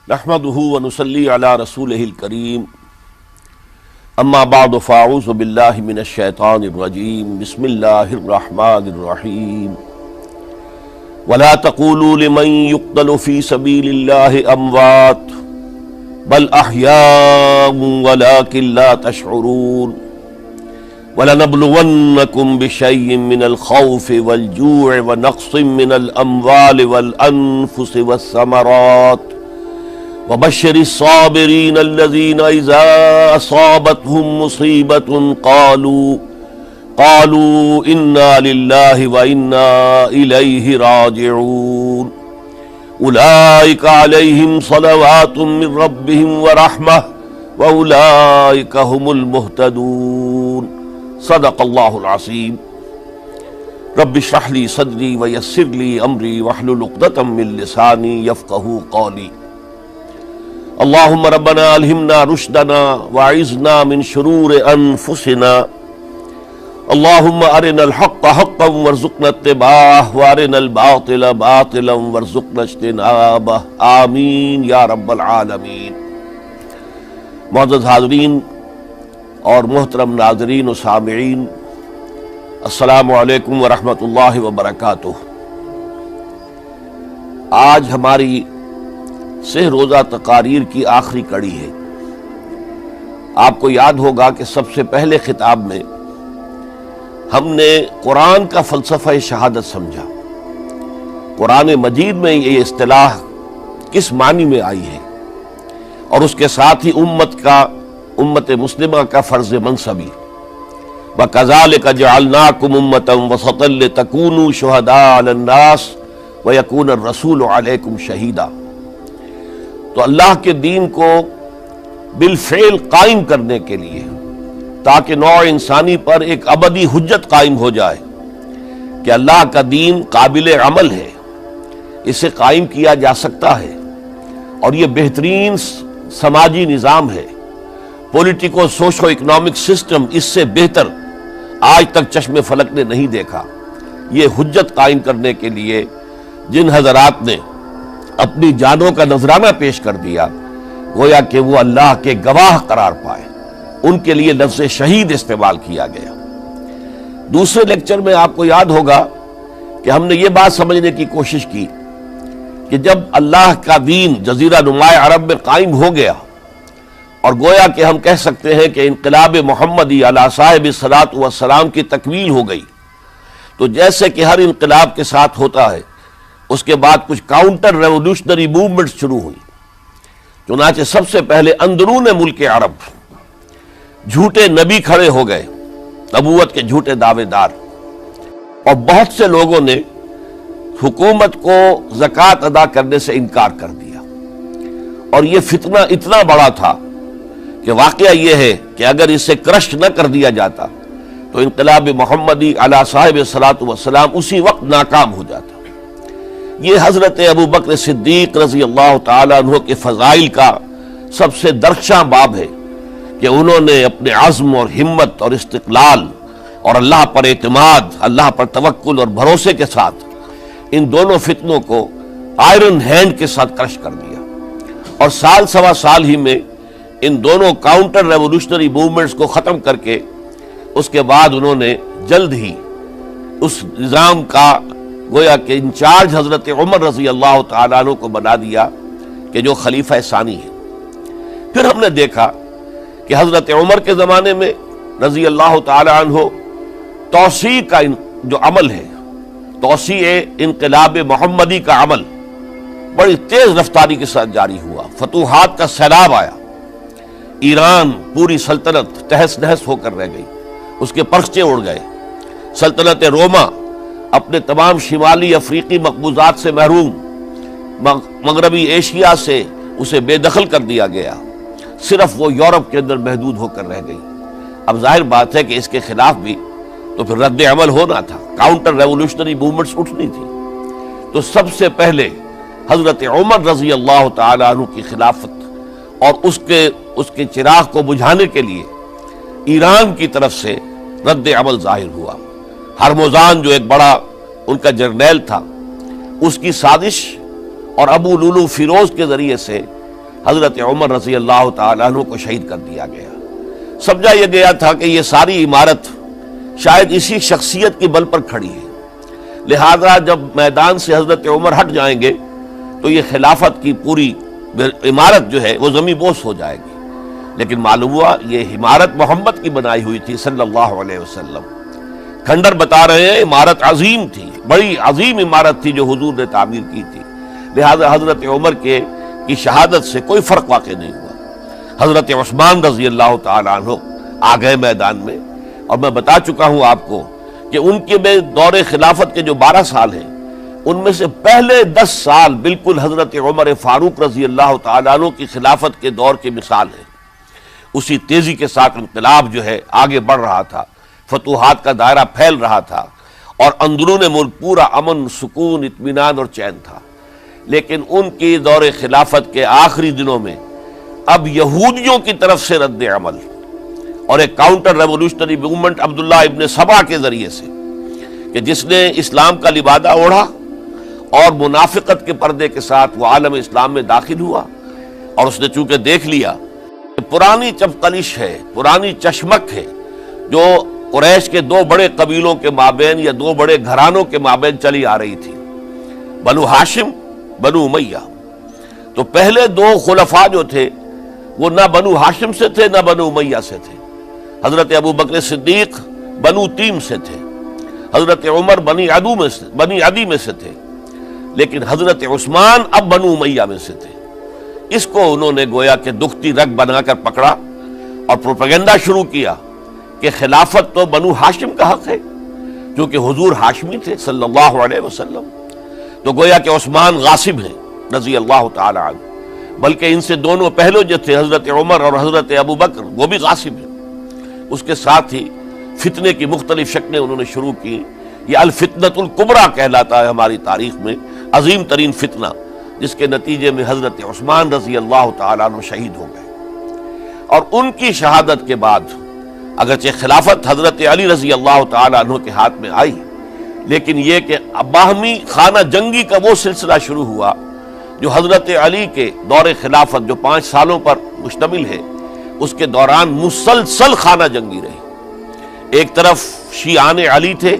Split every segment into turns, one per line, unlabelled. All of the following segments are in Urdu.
نحمده ونصلي على رسوله الكريم اما بعد فاعوذ بالله من الشيطان الرجيم بسم الله الرحمن الرحيم ولا تقولوا لمن يقتل في سبيل الله اموات بل احياء ولكن لا تشعرون وَلَنَبْلُوَنَّكُمْ بِشَيْءٍ مِّنَ الْخَوْفِ وَالْجُوعِ وَنَقْصٍ مِّنَ الْأَمْوَالِ وَالْأَنفُسِ وَالثَّمَرَاتِ وَبَشِّرِ الصَّابِرِينَ الَّذِينَ إِذَا أَصَابَتْهُم مُّصِيبَةٌ قَالُوا إِنَّا لِلَّهِ وَإِنَّا إِلَيْهِ رَاجِعُونَ أُولَٰئِكَ عَلَيْهِمْ صَلَوَاتٌ مِّن رَّبِّهِمْ وَرَحْمَةٌ وَأُولَٰئِكَ هُمُ الْمُهْتَدُونَ صدق اللہ العظیم۔ رب اشرح لی صدری ویسر لی امری واحلل عقدۃ من لسانی یفقہوا قولی۔ اللہم ربنا الہمنا رشدنا واعذنا من شرور انفسنا، اللہم ارنا الحق حقا وارزقنا اتباعہ وارنا الباطل باطلا وارزقنا اجتنابہ، آمین یا رب العالمین۔ معزز حاضرین اور محترم ناظرین و سامعین، السلام علیکم ورحمۃ اللہ وبرکاتہ۔ آج ہماری سہ روزہ تقاریر کی آخری کڑی ہے۔ آپ کو یاد ہوگا کہ سب سے پہلے خطاب میں ہم نے قرآن کا فلسفہ شہادت سمجھا، قرآن مجید میں یہ اصطلاح کس معنی میں آئی ہے، اور اس کے ساتھ ہی امت مسلمہ کا فرض منصبی، وَكَذَلِكَ جَعَلْنَاكُمْ أُمَّةً وَسَطًا لِتَكُونُوا شُهَدَاءَ عَلَى النَّاسِ وَيَكُونَ الرَّسُولُ عَلَيْكُمْ شَهِيدًا۔ تو اللہ کے دین کو بالفعل قائم کرنے کے لیے، تاکہ نوع انسانی پر ایک ابدی حجت قائم ہو جائے کہ اللہ کا دین قابل عمل ہے، اسے قائم کیا جا سکتا ہے، اور یہ بہترین سماجی نظام ہے، پولیٹیکو سوشو اکنامک سسٹم اس سے بہتر آج تک چشم فلک نے نہیں دیکھا۔ یہ حجت قائم کرنے کے لیے جن حضرات نے اپنی جانوں کا نذرانہ پیش کر دیا، گویا کہ وہ اللہ کے گواہ قرار پائے، ان کے لیے لفظ شہید استعمال کیا گیا۔ دوسرے لیکچر میں آپ کو یاد ہوگا کہ ہم نے یہ بات سمجھنے کی کوشش کی کہ جب اللہ کا دین جزیرہ نماء عرب میں قائم ہو گیا، اور گویا کہ ہم کہہ سکتے ہیں کہ انقلاب محمدی علی صاحب الصلاۃ والسلام کی تکمیل ہو گئی، تو جیسے کہ ہر انقلاب کے ساتھ ہوتا ہے، اس کے بعد کچھ کاؤنٹر ریولوشنری موومنٹ شروع ہوئی۔ چنانچہ سب سے پہلے اندرون ملک عرب جھوٹے نبی کھڑے ہو گئے، نبوت کے جھوٹے دعوے دار، اور بہت سے لوگوں نے حکومت کو زکوٰۃ ادا کرنے سے انکار کر دیا، اور یہ فتنہ اتنا بڑا تھا کہ واقعہ یہ ہے کہ اگر اسے کرش نہ کر دیا جاتا تو انقلاب محمدی علی صاحب الصلاۃ والسلام اسی وقت ناکام ہو جاتا۔ یہ حضرت ابو بکر صدیق رضی اللہ تعالیٰ عنہ کے فضائل کا سب سے درخشاں باب ہے کہ انہوں نے اپنے عزم اور ہمت اور استقلال اور اللہ پر اعتماد، اللہ پر توکل اور بھروسے کے ساتھ ان دونوں فتنوں کو آئرن ہینڈ کے ساتھ کرش کر دیا، اور سال سوا سال ہی میں ان دونوں کاؤنٹر ریولوشنری موومنٹس کو ختم کر کے اس کے بعد انہوں نے جلد ہی اس نظام کا گویا کہ انچارج حضرت عمر رضی اللہ تعالیٰ عنہ کو بنا دیا کہ جو خلیفہ ثانی ہے۔ پھر ہم نے دیکھا کہ حضرت عمر کے زمانے میں رضی اللہ تعالیٰ عنہ توسیع کا جو عمل ہے، توسیع انقلاب محمدی کا عمل بڑی تیز رفتاری کے ساتھ جاری ہوا، فتوحات کا سیلاب آیا، ایران پوری سلطنت تہس نہس ہو کر رہ گئی، اس کے پرچے اڑ گئے، سلطنت روما اپنے تمام شمالی افریقی مقبوضات سے محروم، مغربی ایشیا سے اسے بے دخل کر دیا گیا، صرف وہ یورپ کے اندر محدود ہو کر رہ گئی۔ اب ظاہر بات ہے کہ اس کے خلاف بھی تو پھر رد عمل ہونا تھا، کاؤنٹر ریولوشنری موومنٹس اٹھنی تھی۔ تو سب سے پہلے حضرت عمر رضی اللہ تعالیٰ عنہ کی خلافت اور اس کے چراغ کو بجھانے کے لیے ایران کی طرف سے رد عمل ظاہر ہوا۔ ہرموزان جو ایک بڑا ان کا جرنیل تھا، اس کی سازش اور ابو لولو فیروز کے ذریعے سے حضرت عمر رضی اللہ تعالیٰ عنہ کو شہید کر دیا گیا۔ سمجھا یہ گیا تھا کہ یہ ساری عمارت شاید اسی شخصیت کی بل پر کھڑی ہے، لہذا جب میدان سے حضرت عمر ہٹ جائیں گے تو یہ خلافت کی پوری عمارت جو ہے وہ زمین بوس ہو جائے گی۔ لیکن معلوم ہوا یہ عمارت محمد کی بنائی ہوئی تھی صلی اللہ علیہ وسلم۔ کھنڈر بتا رہے ہیں عمارت عظیم تھی، بڑی عظیم عمارت تھی جو حضور نے تعمیر کی تھی، لہذا حضرت عمر کی شہادت سے کوئی فرق واقع نہیں ہوا۔ حضرت عثمان رضی اللہ تعالیٰ عنہ آ گئے میدان میں، اور میں بتا چکا ہوں آپ کو کہ ان کے دور خلافت کے جو 12 سال ہیں ان میں سے پہلے 10 سال بالکل حضرت عمر فاروق رضی اللہ تعالیٰ عنہ کی خلافت کے دور کی مثال ہے۔ اسی تیزی کے ساتھ انقلاب جو ہے آگے بڑھ رہا تھا، فتوحات کا دائرہ پھیل رہا تھا، اور اندرون ملک پورا امن، سکون، اطمینان اور چین تھا۔ لیکن ان کی دور خلافت کے آخری دنوں میں اب یہودیوں کی طرف سے رد عمل اور ایک کاؤنٹر ریولوشنری موومنٹ عبداللہ ابن سبا کے ذریعے سے، کہ جس نے اسلام کا لبادہ اوڑھا اور منافقت کے پردے کے ساتھ وہ عالم اسلام میں داخل ہوا، اور اس نے چونکہ دیکھ لیا کہ پرانی چپقلش ہے، پرانی چشمک ہے جو قریش کے 2 بڑے قبیلوں کے مابین یا 2 بڑے گھرانوں کے مابین چلی آ رہی تھی، بنو ہاشم، بنو امیہ۔ تو پہلے 2 خلفاء جو تھے وہ نہ بنو ہاشم سے تھے نہ بنو امیہ سے تھے۔ حضرت ابو بکر صدیق بنو تیم سے تھے، حضرت عمر بنی عدی میں سے تھے، لیکن حضرت عثمان اب بنو امیہ میں سے تھے۔ اس کو انہوں نے گویا کہ دکھتی رگ بنا کر پکڑا اور پروپیگنڈا شروع کیا کہ خلافت تو بنو ہاشم کا حق ہے، کیونکہ حضور ہاشمی تھے صلی اللہ علیہ وسلم۔ تو گویا کہ عثمان غاصب ہیں رضی اللہ تعالی عنہ، بلکہ ان سے دونوں پہلو جو تھے حضرت عمر اور حضرت ابو بکر وہ بھی غاصب ہیں۔ اس کے ساتھ ہی فتنے کی مختلف شکلیں انہوں نے شروع کی۔ یہ الفتنۃ الکبریٰ کہلاتا ہے ہماری تاریخ میں، عظیم ترین فتنہ، جس کے نتیجے میں حضرت عثمان رضی اللہ تعالیٰ عنہ شہید ہو گئے۔ اور ان کی شہادت کے بعد اگرچہ خلافت حضرت علی رضی اللہ تعالیٰ عنہ کے ہاتھ میں آئی، لیکن یہ کہ باہمی خانہ جنگی کا وہ سلسلہ شروع ہوا جو حضرت علی کے دور خلافت جو 5 سالوں پر مشتمل ہے، اس کے دوران مسلسل خانہ جنگی رہی۔ ایک طرف شیعان علی تھے،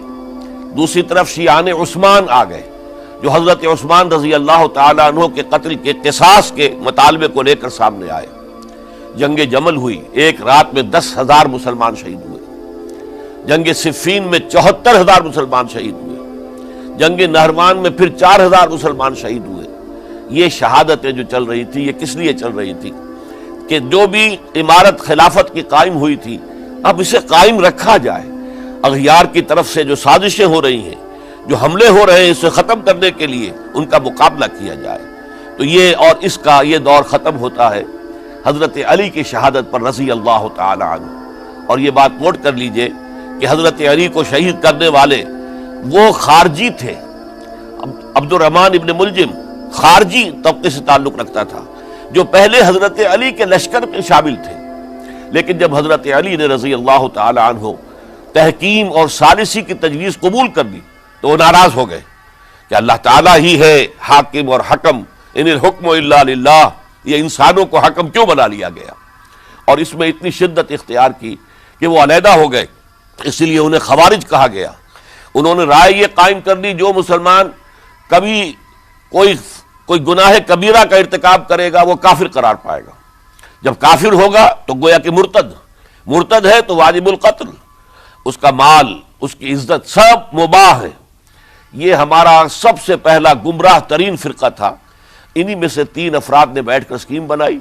دوسری طرف شیعان عثمان آ گئے، جو حضرت عثمان رضی اللہ تعالیٰ عنہ کے قتل کے قصاص کے مطالبے کو لے کر سامنے آئے۔ جنگ جمل ہوئی، ایک رات میں 10,000 مسلمان شہید ہوئے۔ جنگ صفین میں 74,000 مسلمان شہید ہوئے۔ جنگ نہروان میں پھر 4,000 مسلمان شہید ہوئے۔ یہ شہادتیں جو چل رہی تھی، یہ کس لیے چل رہی تھی کہ جو بھی عمارت خلافت کی قائم ہوئی تھی اب اسے قائم رکھا جائے، اغیار کی طرف سے جو سازشیں ہو رہی ہیں، جو حملے ہو رہے ہیں، اسے ختم کرنے کے لیے ان کا مقابلہ کیا جائے۔ تو یہ اور اس کا یہ دور ختم ہوتا ہے حضرت علی کی شہادت پر رضی اللہ تعالی عنہ۔ اور یہ بات نوٹ کر لیجئے کہ حضرت علی کو شہید کرنے والے وہ خارجی تھے۔ عبد الرحمن ابن ملجم خارجی طبقے سے تعلق رکھتا تھا، جو پہلے حضرت علی کے لشکر میں شامل تھے، لیکن جب حضرت علی نے رضی اللہ تعالی عنہ تحکیم اور ثالثی کی تجویز قبول کر لی تو وہ ناراض ہو گئے کہ اللہ تعالیٰ ہی ہے حاکم اور حکم، ان الحکم الا للہ، یہ انسانوں کو حکم کیوں بنا لیا گیا؟ اور اس میں اتنی شدت اختیار کی کہ وہ علیحدہ ہو گئے، اس لیے انہیں خوارج کہا گیا۔ انہوں نے رائے یہ قائم کر دی جو مسلمان کبھی کوئی گناہ کبیرہ کا ارتکاب کرے گا وہ کافر قرار پائے گا، جب کافر ہوگا تو گویا کہ مرتد ہے تو واجب القتل، اس کا مال، اس کی عزت سب مباح ہے۔ یہ ہمارا سب سے پہلا گمراہ ترین فرقہ تھا۔ انہی میں سے 3 افراد نے بیٹھ کر اسکیم بنائی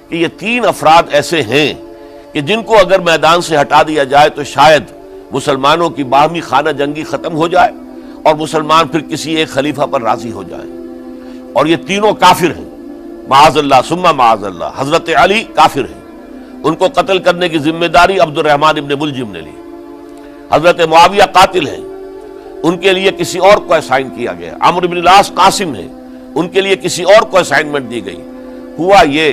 کہ یہ 3 افراد ایسے ہیں کہ جن کو اگر میدان سے ہٹا دیا جائے تو شاید مسلمانوں کی باہمی خانہ جنگی ختم ہو جائے اور مسلمان پھر کسی ایک خلیفہ پر راضی ہو جائیں، اور یہ تینوں کافر ہیں، معاذ اللہ ثم معاذ اللہ۔ حضرت علی کافر ہیں، ان کو قتل کرنے کی ذمہ داری عبد الرحمن ابن ملجم نے لی۔ حضرت معاویہ قاتل ہیں، ان کے لیے کسی اور کو اسائن کیا گیا۔ عمرو بن العاص قاسم ہیں، ان کے لیے کسی اور کو اسائنمنٹ دی گئی۔ ہوا یہ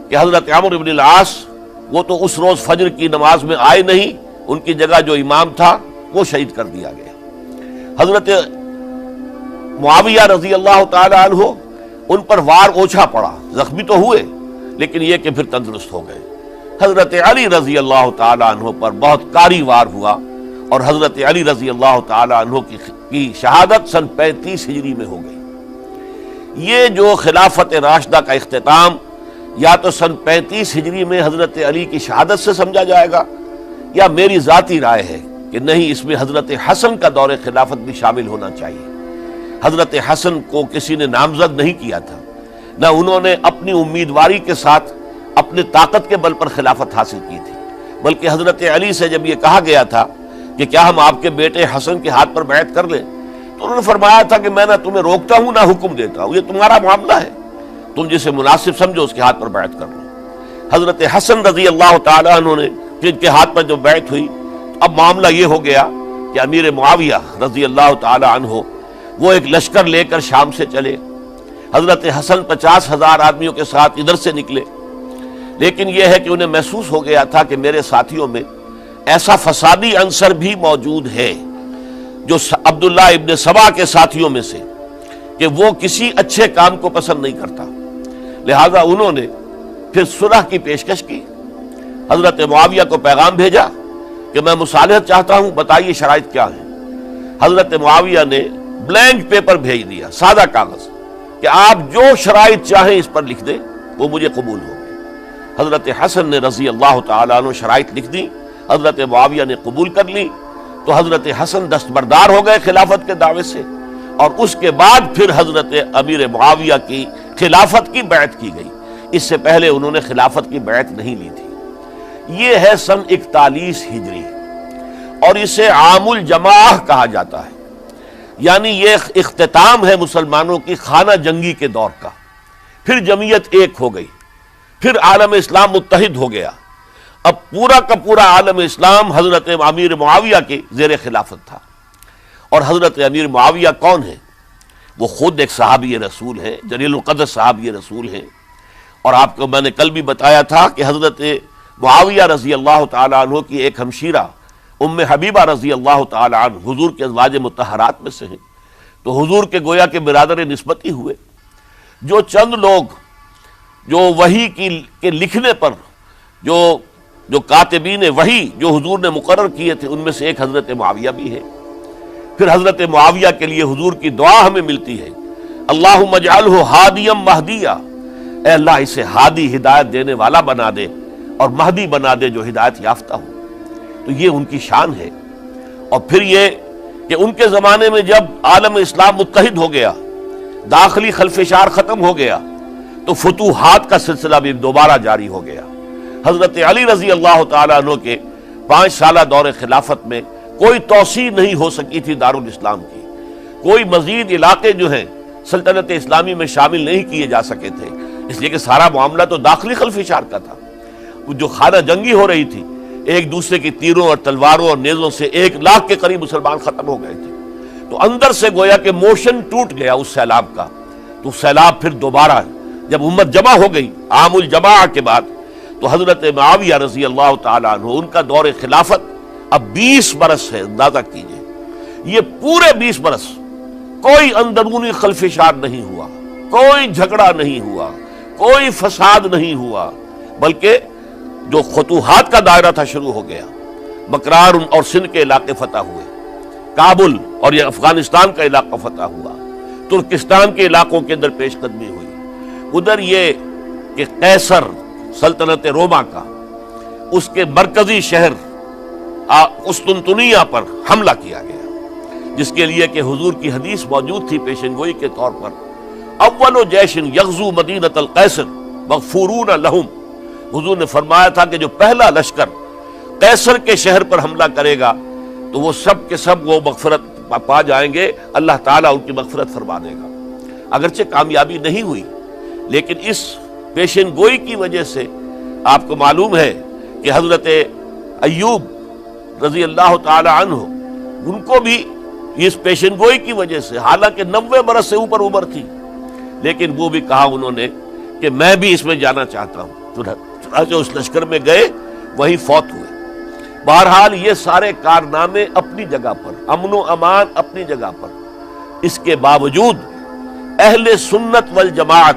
کہ حضرت عمرو بن العاص وہ تو اس روز فجر کی نماز میں آئے نہیں، ان کی جگہ جو امام تھا وہ شہید کر دیا گیا۔ حضرت معاویہ رضی اللہ تعالی عنہ ان پر وار اوچھا پڑا، زخمی تو ہوئے لیکن یہ کہ پھر تندرست ہو گئے۔ حضرت علی رضی اللہ تعالی عنہ پر بہت کاری وار ہوا اور حضرت علی رضی اللہ تعالی عنہ کی شہادت سن 35 ہجری میں ہو گئی۔ یہ جو خلافت راشدہ کا اختتام یا تو سن 35 ہجری میں حضرت علی کی شہادت سے سمجھا جائے گا، یا میری ذاتی رائے ہے کہ نہیں، اس میں حضرت حسن کا دور خلافت بھی شامل ہونا چاہیے۔ حضرت حسن کو کسی نے نامزد نہیں کیا تھا، نہ انہوں نے اپنی امیدواری کے ساتھ اپنے طاقت کے بل پر خلافت حاصل کی تھی، بلکہ حضرت علی سے جب یہ کہا گیا تھا کہ کیا ہم آپ کے بیٹے حسن کے ہاتھ پر بیعت کر لیں، تو انہوں نے فرمایا تھا کہ میں نہ تمہیں روکتا ہوں نہ حکم دیتا ہوں، یہ تمہارا معاملہ ہے، تم جسے مناسب سمجھو اس کے ہاتھ پر بیعت کر لو۔ حضرت حسن رضی اللہ تعالیٰ عنہ نے جن کے ہاتھ پر جو بیعت ہوئی، اب معاملہ یہ ہو گیا کہ امیر معاویہ رضی اللہ تعالی عنہ وہ ایک لشکر لے کر شام سے چلے۔ حضرت حسن 50,000 آدمیوں کے ساتھ ادھر سے نکلے، لیکن یہ ہے کہ انہیں محسوس ہو گیا تھا کہ میرے ساتھیوں میں ایسا فسادی عنصر بھی موجود ہے جو عبداللہ ابن سبا کے ساتھیوں میں سے، کہ وہ کسی اچھے کام کو پسند نہیں کرتا، لہذا انہوں نے پھر صلح کی پیشکش کی۔ حضرت معاویہ کو پیغام بھیجا کہ میں مصالحت چاہتا ہوں، بتائیے شرائط کیا ہیں۔ حضرت معاویہ نے بلینک پیپر بھیج دیا، سادہ کاغذ، کہ آپ جو شرائط چاہیں اس پر لکھ دیں، وہ مجھے قبول ہو گئے۔ حضرت حسن نے رضی اللہ تعالیٰ عنہ شرائط لکھ دی، حضرت معاویہ نے قبول کر لی، تو حضرت حسن دستبردار ہو گئے خلافت کے دعوے سے، اور اس کے بعد پھر حضرت امیر معاویہ کی خلافت کی بیعت کی گئی۔ اس سے پہلے انہوں نے خلافت کی بیعت نہیں لی تھی۔ یہ ہے سن 41 ہجری، اور اسے عام الجماع کہا جاتا ہے، یعنی یہ اختتام ہے مسلمانوں کی خانہ جنگی کے دور کا۔ پھر جمعیت ایک ہو گئی، پھر عالم اسلام متحد ہو گیا۔ اب پورا کا پورا عالم اسلام حضرت امیر معاویہ کے زیر خلافت تھا۔ اور حضرت امیر معاویہ کون ہے؟ وہ خود ایک صحابی رسول ہیں، جلیل القدر صحابی رسول ہیں، اور آپ کو میں نے کل بھی بتایا تھا کہ حضرت معاویہ رضی اللہ تعالی عنہ کی ایک ہمشیرہ ام حبیبہ رضی اللہ تعالی عنہ حضور کے ازواج مطہرات میں سے ہیں، تو حضور کے گویا کے برادر نسبتی ہوئے۔ جو چند لوگ جو وحی کے لکھنے پر جو کاتبین وحی جو حضور نے مقرر کیے تھے، ان میں سے ایک حضرت معاویہ بھی ہے۔ پھر حضرت معاویہ کے لیے حضور کی دعا ہمیں ملتی ہے، اللہم اجعلہ ہادیا مہدیا، اے اللہ اسے ہادی ہدایت دینے والا بنا دے اور مہدی بنا دے جو ہدایت یافتہ ہو۔ تو یہ ان کی شان ہے۔ اور پھر یہ کہ ان کے زمانے میں جب عالم اسلام متحد ہو گیا، داخلی خلفشار ختم ہو گیا، تو فتوحات کا سلسلہ بھی دوبارہ جاری ہو گیا۔ حضرت علی رضی اللہ تعالیٰ عنہ کے 5 سالہ دور خلافت میں کوئی توسیع نہیں ہو سکی تھی دارالاسلام کی، کوئی مزید علاقے جو ہیں سلطنت اسلامی میں شامل نہیں کیے جا سکے تھے، اس لیے کہ سارا معاملہ تو داخلی خلفشار کا تھا۔ جو خانہ جنگی ہو رہی تھی، ایک دوسرے کی تیروں اور تلواروں اور نیزوں سے 1 لاکھ کے قریب مسلمان ختم ہو گئے تھے، تو اندر سے گویا کہ موشن ٹوٹ گیا اس سیلاب کا۔ تو سیلاب پھر دوبارہ جب امت جمع ہو گئی عام الجماع کے بعد، تو حضرت معاویہ رضی اللہ تعالیٰ عنہ ان کا دور خلافت اب 20 برس ہے، اندازہ کیجئے۔ یہ پورے 20 برس کوئی اندرونی خلفشار نہیں ہوا، کوئی جھگڑا نہیں ہوا، کوئی فساد نہیں ہوا، بلکہ جو فتوحات کا دائرہ تھا شروع ہو گیا۔ مکران اور سندھ کے علاقے فتح ہوئے، کابل اور یہ افغانستان کا علاقہ فتح ہوا، ترکستان کے علاقوں کے اندر پیش قدمی ہوئی۔ ادھر یہ کہ قیصر سلطنت روما کا اس کے مرکزی شہر قسطنطنیہ پر حملہ کیا گیا، جس کے لیے کہ حضور کی حدیث موجود تھی پیشن گوئی کے طور پر، اول جیش یغزو مدینۃ القیصر مغفورون لہم۔ حضور نے فرمایا تھا کہ جو پہلا لشکر قیصر کے شہر پر حملہ کرے گا تو وہ سب کے سب وہ مغفرت پا جائیں گے، اللہ تعالیٰ ان کی مغفرت فرما دے گا۔ اگرچہ کامیابی نہیں ہوئی، لیکن اس پیشن گوئی کی وجہ سے آپ کو معلوم ہے کہ حضرت ایوب رضی اللہ تعالی عنہ ان کو بھی اس پیشن گوئی کی وجہ سے، حالانکہ 90 برس سے اوپر عمر تھی، لیکن وہ بھی کہا انہوں نے کہ میں بھی اس میں جانا چاہتا ہوں، چنانچہ اس لشکر میں گئے، وہیں فوت ہوئے۔ بہرحال یہ سارے کارنامے اپنی جگہ پر، امن و امان اپنی جگہ پر، اس کے باوجود اہل سنت والجماعت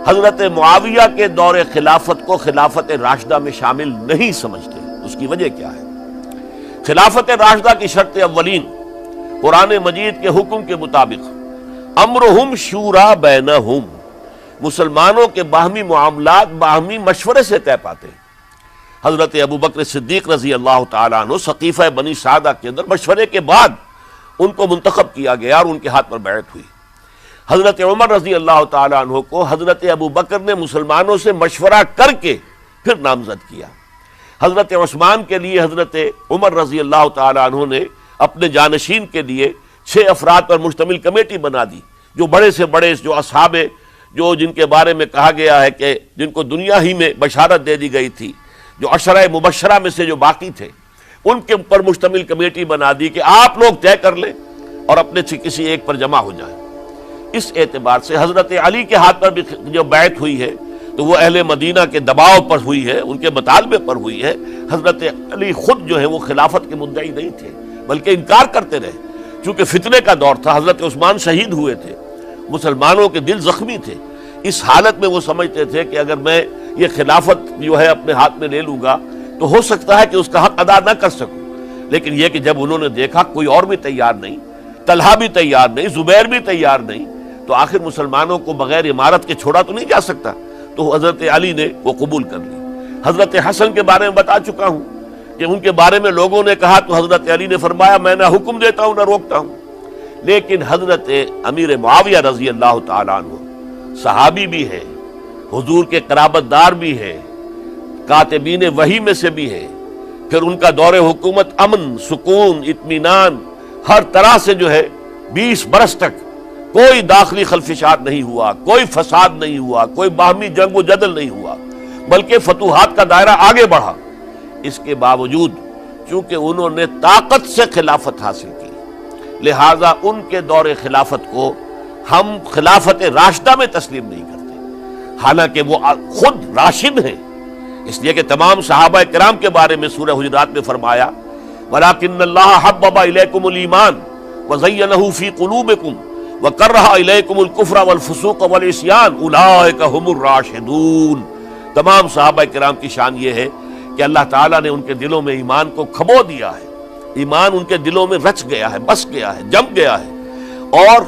حضرت معاویہ کے دور خلافت کو خلافت راشدہ میں شامل نہیں سمجھتے۔ اس کی وجہ کیا ہے؟ خلافت راشدہ کی شرط اولین قرآن مجید کے حکم کے مطابق امرہم شورا بینہم، مسلمانوں کے باہمی معاملات باہمی مشورے سے طے پاتے ہیں۔ حضرت ابو بکر صدیق رضی اللہ تعالیٰ عنہ سقیفہ بنی سعدہ کے اندر مشورے کے بعد ان کو منتخب کیا گیا اور ان کے ہاتھ پر بیعت ہوئی۔ حضرت عمر رضی اللہ تعالیٰ عنہ کو حضرت ابو بکر نے مسلمانوں سے مشورہ کر کے پھر نامزد کیا۔ حضرت عثمان کے لیے حضرت عمر رضی اللہ تعالیٰ عنہ نے اپنے جانشین کے لیے 6 افراد پر مشتمل کمیٹی بنا دی، جو بڑے سے بڑے جو اصحاب جو جن کے بارے میں کہا گیا ہے کہ جن کو دنیا ہی میں بشارت دے دی گئی تھی، جو عشرہ مبشرہ میں سے جو باقی تھے، ان کے اوپر مشتمل کمیٹی بنا دی کہ آپ لوگ طے کر لیں اور اپنے سے کسی ایک پر جمع ہو جائیں۔ اس اعتبار سے حضرت علی کے ہاتھ پر بھی جو بیعت ہوئی ہے تو وہ اہل مدینہ کے دباؤ پر ہوئی ہے، ان کے مطالبے پر ہوئی ہے۔ حضرت علی خود جو ہے وہ خلافت کے مدعی نہیں تھے بلکہ انکار کرتے رہے، چونکہ فتنے کا دور تھا۔ حضرت عثمان شہید ہوئے تھے، مسلمانوں کے دل زخمی تھے۔ اس حالت میں وہ سمجھتے تھے کہ اگر میں یہ خلافت جو ہے اپنے ہاتھ میں لے لوں گا تو ہو سکتا ہے کہ اس کا حق ادا نہ کر سکوں، لیکن یہ کہ جب انہوں نے دیکھا کوئی اور بھی تیار نہیں، طلحہ بھی تیار نہیں، زبیر بھی تیار نہیں، تو آخر مسلمانوں کو بغیر امارت کے چھوڑا تو نہیں جا سکتا، تو حضرت علی نے وہ قبول کر لی۔ حضرت حسن کے بارے میں بتا چکا ہوں کہ ان کے بارے میں لوگوں نے کہا تو حضرت علی نے فرمایا میں نہ حکم دیتا ہوں نہ روکتا ہوں۔ لیکن حضرت امیر معاویہ رضی اللہ تعالیٰ عنہ صحابی بھی ہے، حضور کے قرابت دار بھی ہے، کاتبین وحی میں سے بھی ہے، پھر ان کا دور حکومت امن، سکون، اطمینان ہر طرح سے جو ہے 20 برس تک کوئی داخلی خلفشات نہیں ہوا، کوئی فساد نہیں ہوا، کوئی باہمی جنگ و جدل نہیں ہوا، بلکہ فتوحات کا دائرہ آگے بڑھا۔ اس کے باوجود چونکہ انہوں نے طاقت سے خلافت حاصل کی، لہذا ان کے دور خلافت کو ہم خلافت راشدہ میں تسلیم نہیں کرتے، حالانکہ وہ خود راشد ہیں، اس لیے کہ تمام صحابہ کرام کے بارے میں سورہ حجرات میں فرمایا وَلَٰكِنَّ اللَّهَ حَبَّبَ إِلَيْكُمُ الْإِيمَانَ وَزَيَّنَهُ فِي قُلُوبِكُمْ وَكَرَّهَ إِلَيْكُمُ الْكُفْرَ وَالْفُسُوقَ وَالْعِصْيَانَ أُولَٰئِكَ هُمُ الرَّاشِدُونَ۔ تمام صحابہ کرام کی شان یہ ہے کہ اللہ تعالیٰ نے ان کے دلوں میں ایمان کو کھبو دیا ہے، ایمان ان کے دلوں میں رچ گیا ہے، بس گیا ہے، جم گیا ہے، اور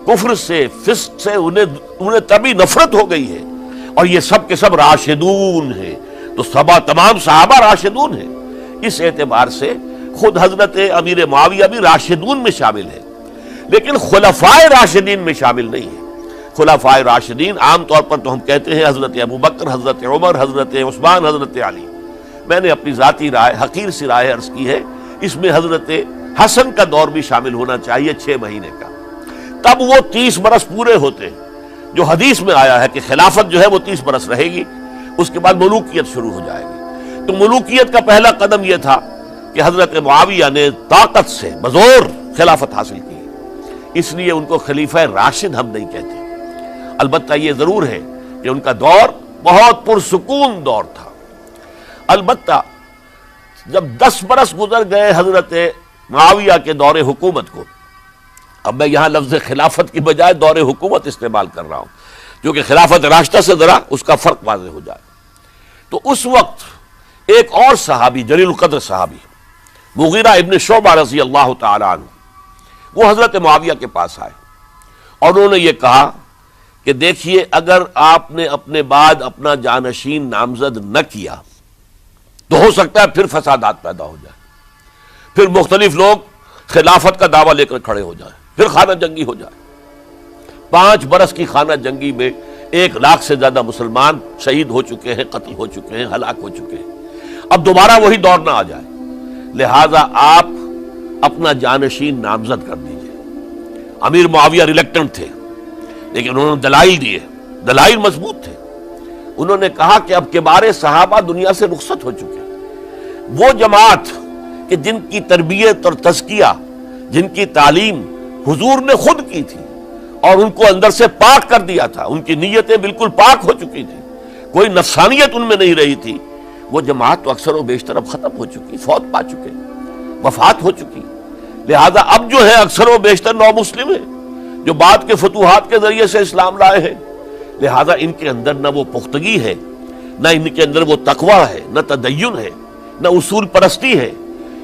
کفر سے، فسق سے انہیں تبھی نفرت ہو گئی ہے، اور یہ سب کے سب راشدون ہیں۔ تو تمام صحابہ راشدون ہیں۔ اس اعتبار سے خود حضرت امیر معاویہ بھی راشدون میں شامل ہے، لیکن خلفائے راشدین میں شامل نہیں ہے۔ خلفائے راشدین عام طور پر تو ہم کہتے ہیں حضرت ابو بکر، حضرت عمر، حضرت عثمان، حضرت علی۔ میں نے اپنی ذاتی رائے، حقیر سی رائے عرض کی ہے، اس میں حضرت حسن کا دور بھی شامل ہونا چاہیے 6 مہینے کا، تب وہ 30 برس پورے ہوتے ہیں جو حدیث میں آیا ہے کہ خلافت جو ہے وہ 30 برس رہے گی، اس کے بعد ملوکیت شروع ہو جائے گی۔ تو ملوکیت کا پہلا قدم یہ تھا کہ حضرت معاویہ نے طاقت سے بزور خلافت حاصل کی، اس لیے ان کو خلیفہ راشد ہم نہیں کہتے۔ البتہ یہ ضرور ہے کہ ان کا دور بہت پرسکون دور تھا۔ البتہ جب 10 برس گزر گئے حضرت معاویہ کے دور حکومت کو، اب میں یہاں لفظ خلافت کی بجائے دور حکومت استعمال کر رہا ہوں کیونکہ خلافت راشدہ سے ذرا اس کا فرق واضح ہو جائے، تو اس وقت ایک اور صحابی، جلیل القدر صحابی مغیرہ ابن شعبہ رضی اللہ تعالی عنہ، وہ حضرت معاویہ کے پاس آئے اور انہوں نے یہ کہا کہ دیکھیے اگر آپ نے اپنے بعد اپنا جانشین نامزد نہ کیا تو ہو سکتا ہے پھر فسادات پیدا ہو جائے، پھر مختلف لوگ خلافت کا دعویٰ لے کر کھڑے ہو جائیں، پھر خانہ جنگی ہو جائے۔ 5 برس کی خانہ جنگی میں 1 لاکھ سے زیادہ مسلمان شہید ہو چکے ہیں، قتل ہو چکے ہیں، ہلاک ہو چکے ہیں۔ اب دوبارہ وہی دور نہ آ جائے، لہذا آپ اپنا جانشین نامزد کر دیجئے۔ امیر معاویہ ریلیکٹنٹ تھے، لیکن انہوں نے دلائل دیے، دلائل مضبوط تھے۔ انہوں نے کہا کہ اب کبار صحابہ دنیا سے رخصت ہو چکے، وہ جماعت کہ جن کی تربیت اور تزکیہ، جن کی تعلیم حضور نے خود کی تھی اور ان کو اندر سے پاک کر دیا تھا، ان کی نیتیں بالکل پاک ہو چکی تھی، کوئی نفسانیت ان میں نہیں رہی تھی، وہ جماعت تو اکثر و بیشتر اب ختم ہو چکی، فوت پا چکے، وفات ہو چکی۔ لہذا اب جو ہے اکثر و بیشتر نو مسلم ہیں، جو بعد کے فتوحات کے ذریعے سے اسلام لائے ہیں، لہذا ان کے اندر نہ وہ پختگی ہے، نہ ان کے اندر وہ تقوی ہے، نہ تدین ہے، نہ اصول پرستی ہے۔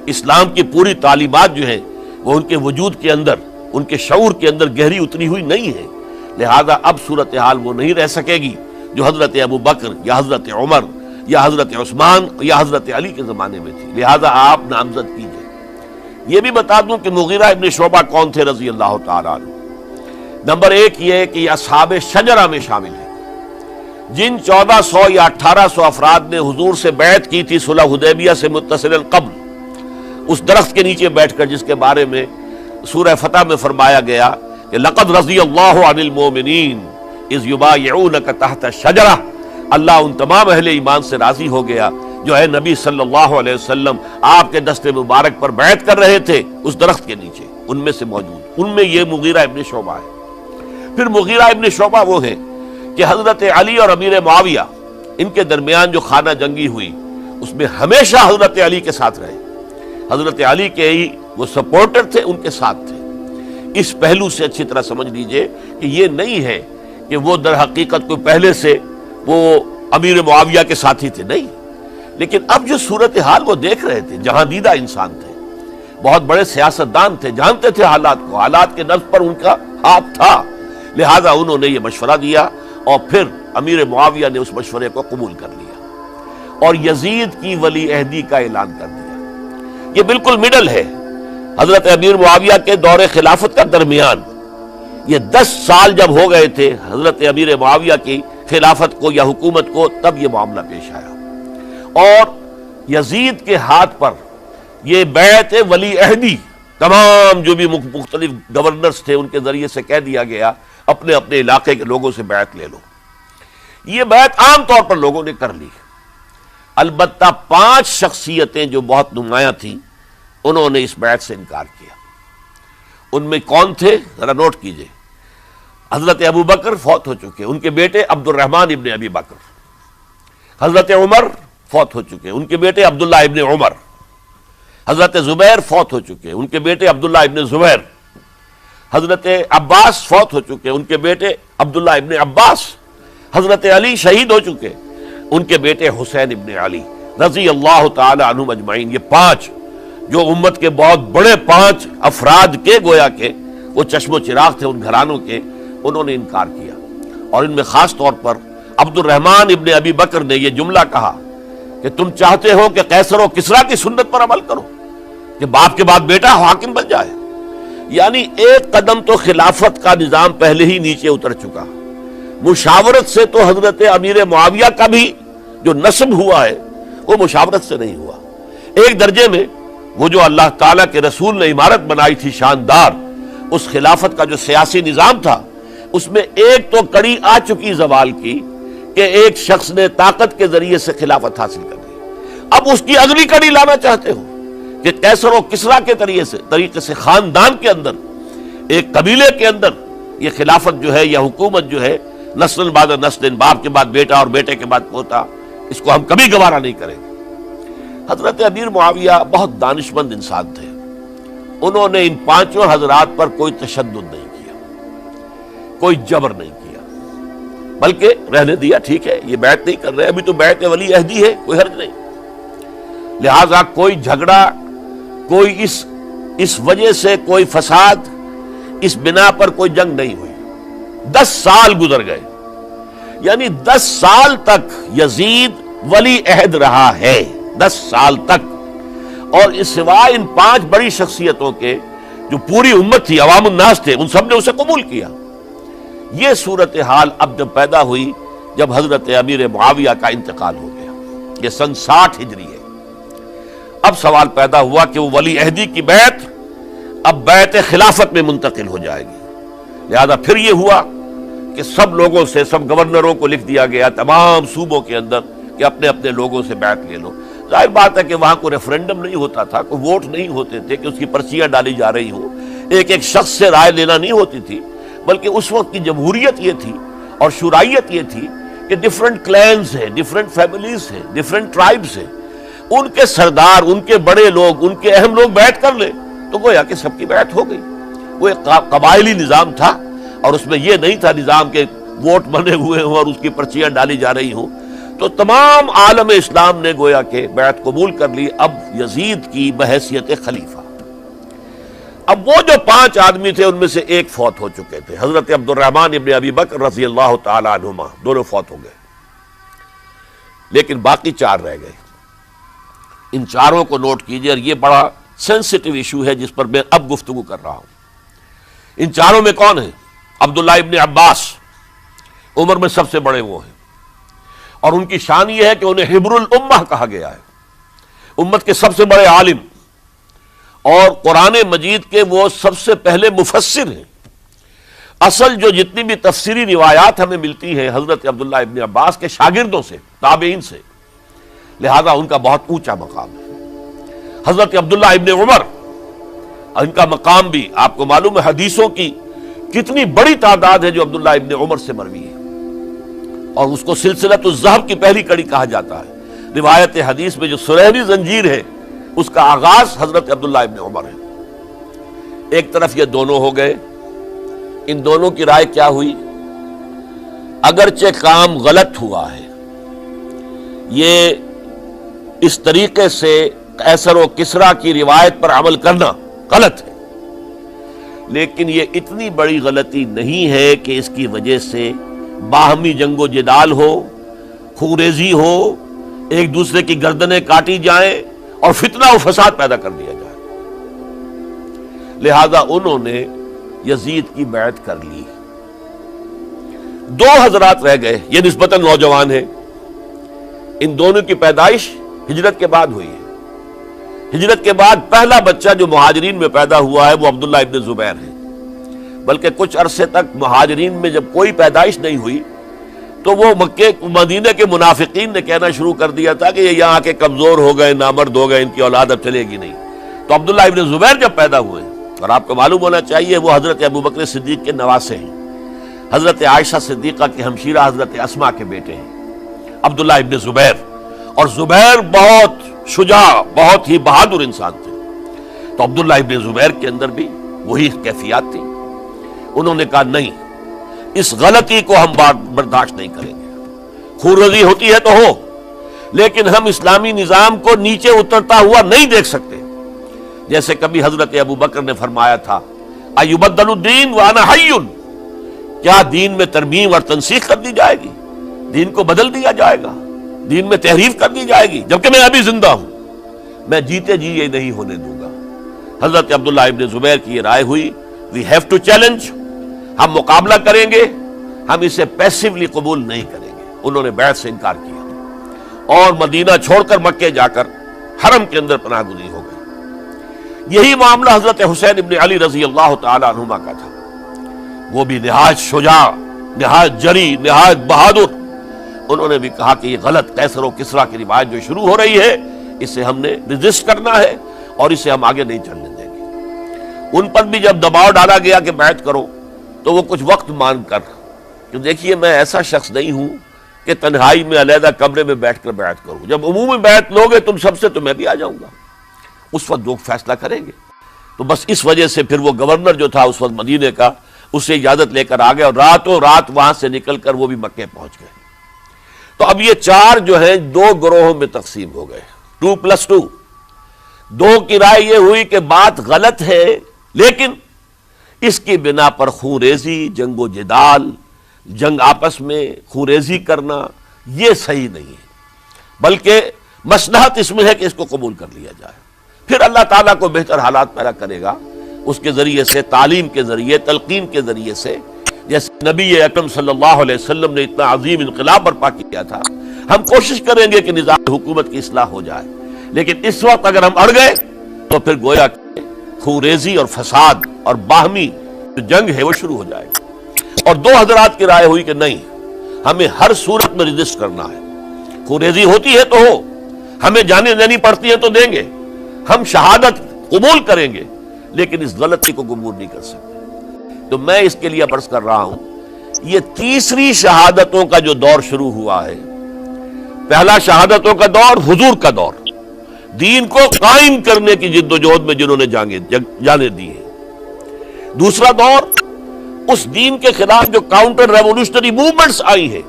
اسلام کی پوری تعلیمات جو ہیں وہ ان کے وجود کے اندر، ان کے شعور کے اندر گہری اتری ہوئی نہیں ہے، لہذا اب صورتحال وہ نہیں رہ سکے گی جو حضرت ابو بکر یا حضرت عمر یا حضرت عثمان یا حضرت علی کے زمانے میں تھی، لہذا آپ نامزد کیجئے۔ یہ بھی بتا دوں کہ مغیرہ ابن شعبہ کون تھے رضی اللہ تعالیٰ عنہ۔ نمبر ایک یہ ہے کہ یہ اصحاب شجرہ میں شامل ہیں، جن 1400 یا 1800 افراد نے حضور سے بیعت کی تھی صلح حدیبیہ سے متصل قبل، اس درخت کے نیچے بیٹھ کر، جس کے بارے میں سورہ فتح میں فرمایا گیا کہ لقد رضی اللہ عن المؤمنین اذ یبایعونک تحت الشجرہ، اللہ ان تمام اہل ایمان سے راضی ہو گیا جو ہے نبی صلی اللہ علیہ وسلم آپ کے دست مبارک پر بیعت کر رہے تھے اس درخت کے نیچے، ان میں سے موجود، ان میں یہ مغیرہ ابن شعبہ ہے۔ پھر مغیرہ ابن شعبہ وہ ہے کہ حضرت علی اور امیر معاویہ ان کے درمیان جو خانہ جنگی ہوئی اس میں ہمیشہ حضرت علی کے ساتھ رہے، حضرت علی کے ہی وہ سپورٹر تھے، ان کے ساتھ تھے۔ اس پہلو سے اچھی طرح سمجھ لیجئے کہ یہ نہیں ہے کہ وہ در حقیقت کوئی پہلے سے وہ امیر معاویہ کے ساتھی تھے، نہیں، لیکن اب جو صورتحال وہ دیکھ رہے تھے، جہاں دیدہ انسان تھے، بہت بڑے سیاستدان تھے، جانتے تھے حالات کو، حالات کے نبض پر ان کا ہاتھ تھا، لہذا انہوں نے یہ مشورہ دیا اور پھر امیر معاویہ نے اس مشورے کو قبول کر لیا اور یزید کی ولی عہدی کا اعلان کر دیا۔ یہ بالکل مڈل ہے حضرت امیر معاویہ کے دور خلافت کا درمیان، یہ 10 سال جب ہو گئے تھے حضرت امیر معاویہ کی خلافت کو یا حکومت کو، تب یہ معاملہ پیش آیا اور یزید کے ہاتھ پر یہ بیعت ولی عہدی تمام جو بھی مختلف گورنرز تھے ان کے ذریعے سے کہہ دیا گیا اپنے اپنے علاقے کے لوگوں سے بیعت لے لو۔ یہ بیعت عام طور پر لوگوں نے کر لی، البتہ 5 شخصیتیں جو بہت نمایاں تھیں انہوں نے اس بیعت سے انکار کیا۔ ان میں کون تھے ذرا نوٹ کیجئے۔ حضرت ابو بکر فوت ہو چکے، ان کے بیٹے عبد الرحمن ابن ابی بکر۔ حضرت عمر فوت ہو چکے، ان کے بیٹے عبداللہ ابن عمر۔ حضرت زبیر فوت ہو چکے، ان کے بیٹے عبداللہ ابن زبیر۔ حضرت عباس فوت ہو چکے، ان کے بیٹے عبداللہ ابن عباس۔ حضرت علی شہید ہو چکے، ان کے بیٹے حسین ابن علی رضی اللہ تعالی عنہم اجمعین۔ یہ 5 جو امت کے بہت بڑے 5 افراد کے گویا کے وہ چشم و چراغ تھے ان گھرانوں کے، انہوں نے انکار کیا، اور ان میں خاص طور پر عبد الرحمن ابن ابی بکر نے یہ جملہ کہا کہ تم چاہتے ہو کہ قیصر و کسریٰ کی سنت پر عمل کرو کہ باپ کے بعد بیٹا حاکم بن جائے، یعنی ایک قدم تو خلافت کا نظام پہلے ہی نیچے اتر چکا۔ مشاورت سے تو حضرت امیر معاویہ کا بھی جو نسب ہوا ہے وہ مشاورت سے نہیں ہوا۔ ایک درجے میں وہ جو اللہ تعالیٰ کے رسول نے عمارت بنائی تھی شاندار، اس خلافت کا جو سیاسی نظام تھا، اس میں ایک تو کڑی آ چکی زوال کی کہ ایک شخص نے طاقت کے ذریعے سے خلافت حاصل کر لی۔ اب اس کی اگلی کڑی لانا چاہتے ہو کہ قیصر و کسریٰ کے طریقے سے خاندان کے اندر، ایک قبیلے کے اندر یہ خلافت جو ہے یا حکومت جو ہے نسل بعد نسل، باپ کے بعد بیٹا اور بیٹے کے بعد پوتا، اس کو ہم کبھی گوارا نہیں کریں گے۔ حضرت امیر معاویہ بہت دانشمند انسان تھے، انہوں نے ان 5 حضرات پر کوئی تشدد نہیں کیا، کوئی جبر نہیں کیا، بلکہ رہنے دیا، ٹھیک ہے یہ بیعت نہیں کر رہے، ابھی تو بیعت ولی عہدی ہے، کوئی حرج نہیں، لہذا کوئی جھگڑا، کوئی اس وجہ سے کوئی فساد، اس بنا پر کوئی جنگ نہیں ہوئی۔ 10 سال گزر گئے، یعنی 10 سال تک یزید ولی عہد رہا ہے، 10 سال تک، اور اس سوائے ان 5 بڑی شخصیتوں کے جو پوری امت تھی، عوام الناس تھے، ان سب نے اسے قبول کیا۔ یہ صورتحال اب جب پیدا ہوئی جب حضرت امیر معاویہ کا انتقال ہو گیا، یہ سن 60 ہجری ہے، اب سوال پیدا ہوا کہ وہ ولی عہدی کی بیعت اب بیعت خلافت میں منتقل ہو جائے گی، لہذا پھر یہ ہوا کہ سب لوگوں سے، سب گورنروں کو لکھ دیا گیا تمام صوبوں کے اندر کہ اپنے اپنے لوگوں سے بیعت لے لو۔ ظاہر بات ہے کہ وہاں کوئی ریفرنڈم نہیں ہوتا تھا، کوئی ووٹ نہیں ہوتے تھے کہ اس کی پرچیاں ڈالی جا رہی ہوں، ایک ایک شخص سے رائے لینا نہیں ہوتی تھی، بلکہ اس وقت کی جمہوریت یہ تھی اور شورائیت یہ تھی کہ ڈیفرنٹ کلینز ہیں، ڈیفرنٹ فیملیز ہیں، ڈیفرنٹ ٹرائبز ہیں، ان کے سردار، ان کے بڑے لوگ، ان کے اہم لوگ بیعت کر لیں تو گویا کہ سب کی بیعت ہو گئی۔ وہ ایک قبائلی نظام تھا اور اس میں یہ نہیں تھا نظام کے ووٹ بنے ہوئے ہوں اور اس کی پرچیاں ڈالی جا رہی ہوں، تو تمام عالم اسلام نے گویا کہ بیعت قبول کر لی اب یزید کی بحیثیت خلیفہ۔ اب وہ جو 5 آدمی تھے ان میں سے ایک فوت ہو چکے تھے، حضرت عبد الرحمن ابن ابی بکر رضی اللہ تعالی عنہما، دونوں فوت ہو گئے، لیکن باقی 4 رہ گئے۔ ان 4 کو نوٹ کیجئے، اور یہ بڑا سینسٹیو ایشو ہے جس پر میں اب گفتگو کر رہا ہوں۔ ان 4 میں کون ہیں؟ عبداللہ ابن عباس، عمر میں سب سے بڑے وہ ہیں، اور ان کی شان یہ ہے کہ انہیں حبر الامہ کہا گیا ہے، امت کے سب سے بڑے عالم، اور قرآن مجید کے وہ سب سے پہلے مفسر ہیں۔ اصل جو جتنی بھی تفسیری روایات ہمیں ملتی ہیں حضرت عبداللہ ابن عباس کے شاگردوں سے، تابعین سے، لہذا ان کا بہت اونچا مقام ہے۔ حضرت عبداللہ ابن عمر، ان کا مقام بھی آپ کو معلوم ہے، حدیثوں کی کتنی بڑی تعداد ہے جو عبداللہ ابن عمر سے مروی ہے، اور اس کو سلسلۃ الذہب کی پہلی کڑی کہا جاتا ہے۔ روایت حدیث میں جو سنہری زنجیر ہے اس کا آغاز حضرت عبداللہ ابن عمر ہے۔ ایک طرف یہ دونوں ہو گئے، ان دونوں کی رائے کیا ہوئی؟ اگرچہ کام غلط ہوا ہے، یہ اس طریقے سے قیصر و کسریٰ کی روایت پر عمل کرنا غلط ہے، لیکن یہ اتنی بڑی غلطی نہیں ہے کہ اس کی وجہ سے باہمی جنگ و جدال ہو، خوریزی ہو، ایک دوسرے کی گردنیں کاٹی جائیں اور فتنہ و فساد پیدا کر دیا جائے۔ لہذا انہوں نے یزید کی بیعت کر لی۔ 2 حضرات رہ گئے، یہ نسبتاً نوجوان ہیں، ان دونوں کی پیدائش ہجرت کے بعد ہوئی ہے۔ ہجرت کے بعد پہلا بچہ جو مہاجرین میں پیدا ہوا ہے وہ عبداللہ ابن زبیر ہے، بلکہ کچھ عرصے تک مہاجرین میں جب کوئی پیدائش نہیں ہوئی تو وہ مکے مدینہ کے منافقین نے کہنا شروع کر دیا تھا کہ یہ یہاں کے کمزور ہو گئے، نامرد ہو گئے، ان کی اولاد اب چلے گی نہیں۔ تو عبداللہ ابن زبیر جب پیدا ہوئے، اور آپ کو معلوم ہونا چاہیے وہ حضرت ابو بکر صدیق کے نواسے ہیں، حضرت عائشہ صدیقہ کی ہمشیرہ حضرت اسماء کے بیٹے ہیں عبداللہ ابن زبیر، اور زبیر بہت شجاع، بہت ہی بہادر انسان تھے۔ تو عبداللہ ابن زبیر کے اندر بھی وہی کیفیات تھی۔ انہوں نے کہا نہیں، اس غلطی کو ہم برداشت نہیں کریں گے، خونریزی ہوتی ہے تو ہو، لیکن ہم اسلامی نظام کو نیچے اترتا ہوا نہیں دیکھ سکتے۔ جیسے کبھی حضرت ابو بکر نے فرمایا تھا ایبدل الدین وانا حی، کیا دین میں ترمیم اور تنسیخ کر دی جائے گی؟ دین کو بدل دیا جائے گا، دین میں تحریف کر دی جائے گی جبکہ میں ابھی زندہ ہوں؟ میں جیتے جی یہ نہیں ہونے دوں گا۔ حضرت عبداللہ ابن زبیر کی یہ رائے ہوئی، وی ہیو ٹو چیلنج، ہم مقابلہ کریں گے، ہم اسے پیسیولی قبول نہیں کریں گے۔ انہوں نے بیعت سے انکار کیا اور مدینہ چھوڑ کر مکے جا کر حرم کے اندر پناہ گزین ہو گئے۔ یہی معاملہ حضرت حسین ابن علی رضی اللہ تعالی عنہما کا تھا، وہ بھی نہایت شجاع، نہایت جری، نہایت بہادر۔ انہوں نے بھی کہا کہ یہ غلط قیصر و کسریٰ کی روایت جو شروع ہو رہی ہے اسے ہم نے ریزسٹ کرنا ہے اور اسے ہم آگے نہیں چلنے دیں گے۔ ان پر بھی جب دباؤ ڈالا گیا کہ بیعت کرو تو وہ کچھ وقت مان کر، کہ دیکھیے میں ایسا شخص نہیں ہوں کہ تنہائی میں علیحدہ کمرے میں بیٹھ کر بیعت کروں، جب عمومی بیعت لوگے تم سب سے تو میں بھی آ جاؤں گا، اس وقت لوگ فیصلہ کریں گے۔ تو بس اس وجہ سے پھر وہ گورنر جو تھا اس وقت مدینے کا، اسے اجازت لے کر آ گئے اور راتوں رات وہاں سے نکل کر وہ بھی مکے پہنچ گئے۔ تو اب یہ 4 جو ہیں 2 گروہوں میں تقسیم ہو گئے، 2+2۔ 2 کی رائے یہ ہوئی کہ بات غلط ہے، لیکن اس کی بنا پر خونریزی، جنگ و جدال، جنگ آپس میں خونریزی کرنا یہ صحیح نہیں ہے، بلکہ مصلحت اس میں ہے کہ اس کو قبول کر لیا جائے۔ پھر اللہ تعالیٰ کو بہتر حالات پیدا کرے گا اس کے ذریعے سے، تعلیم کے ذریعے، تلقین کے ذریعے سے، جیسے نبی اکرم صلی اللہ علیہ وسلم نے اتنا عظیم انقلاب برپا کیا تھا۔ ہم کوشش کریں گے کہ نظام حکومت کی اصلاح ہو جائے، لیکن اس وقت اگر ہم اڑ گئے تو پھر گویا کہ خونریزی اور فساد اور باہمی جو جنگ ہے وہ شروع ہو جائے گی۔ اور 2 حضرات کی رائے ہوئی کہ نہیں، ہمیں ہر صورت میں ریزسٹ کرنا ہے، خونریزی ہوتی ہے تو ہو، ہمیں جانیں دینی پڑتی ہے تو دیں گے، ہم شہادت قبول کریں گے، لیکن اس غلطی کو قبول نہیں کر سکتے۔ تو میں اس کے لیے عرض کر رہا ہوں، یہ تیسری شہادتوں کا جو دور شروع ہوا ہے، پہلا شہادتوں کا دور حضور کا دور، دین کو قائم کرنے کی جد و جہد میں جنہوں نے جانیں دی ہیں۔ دوسرا دور اس دین کے خلاف جو کاؤنٹر ریولوشنری موومنٹس آئی ہیں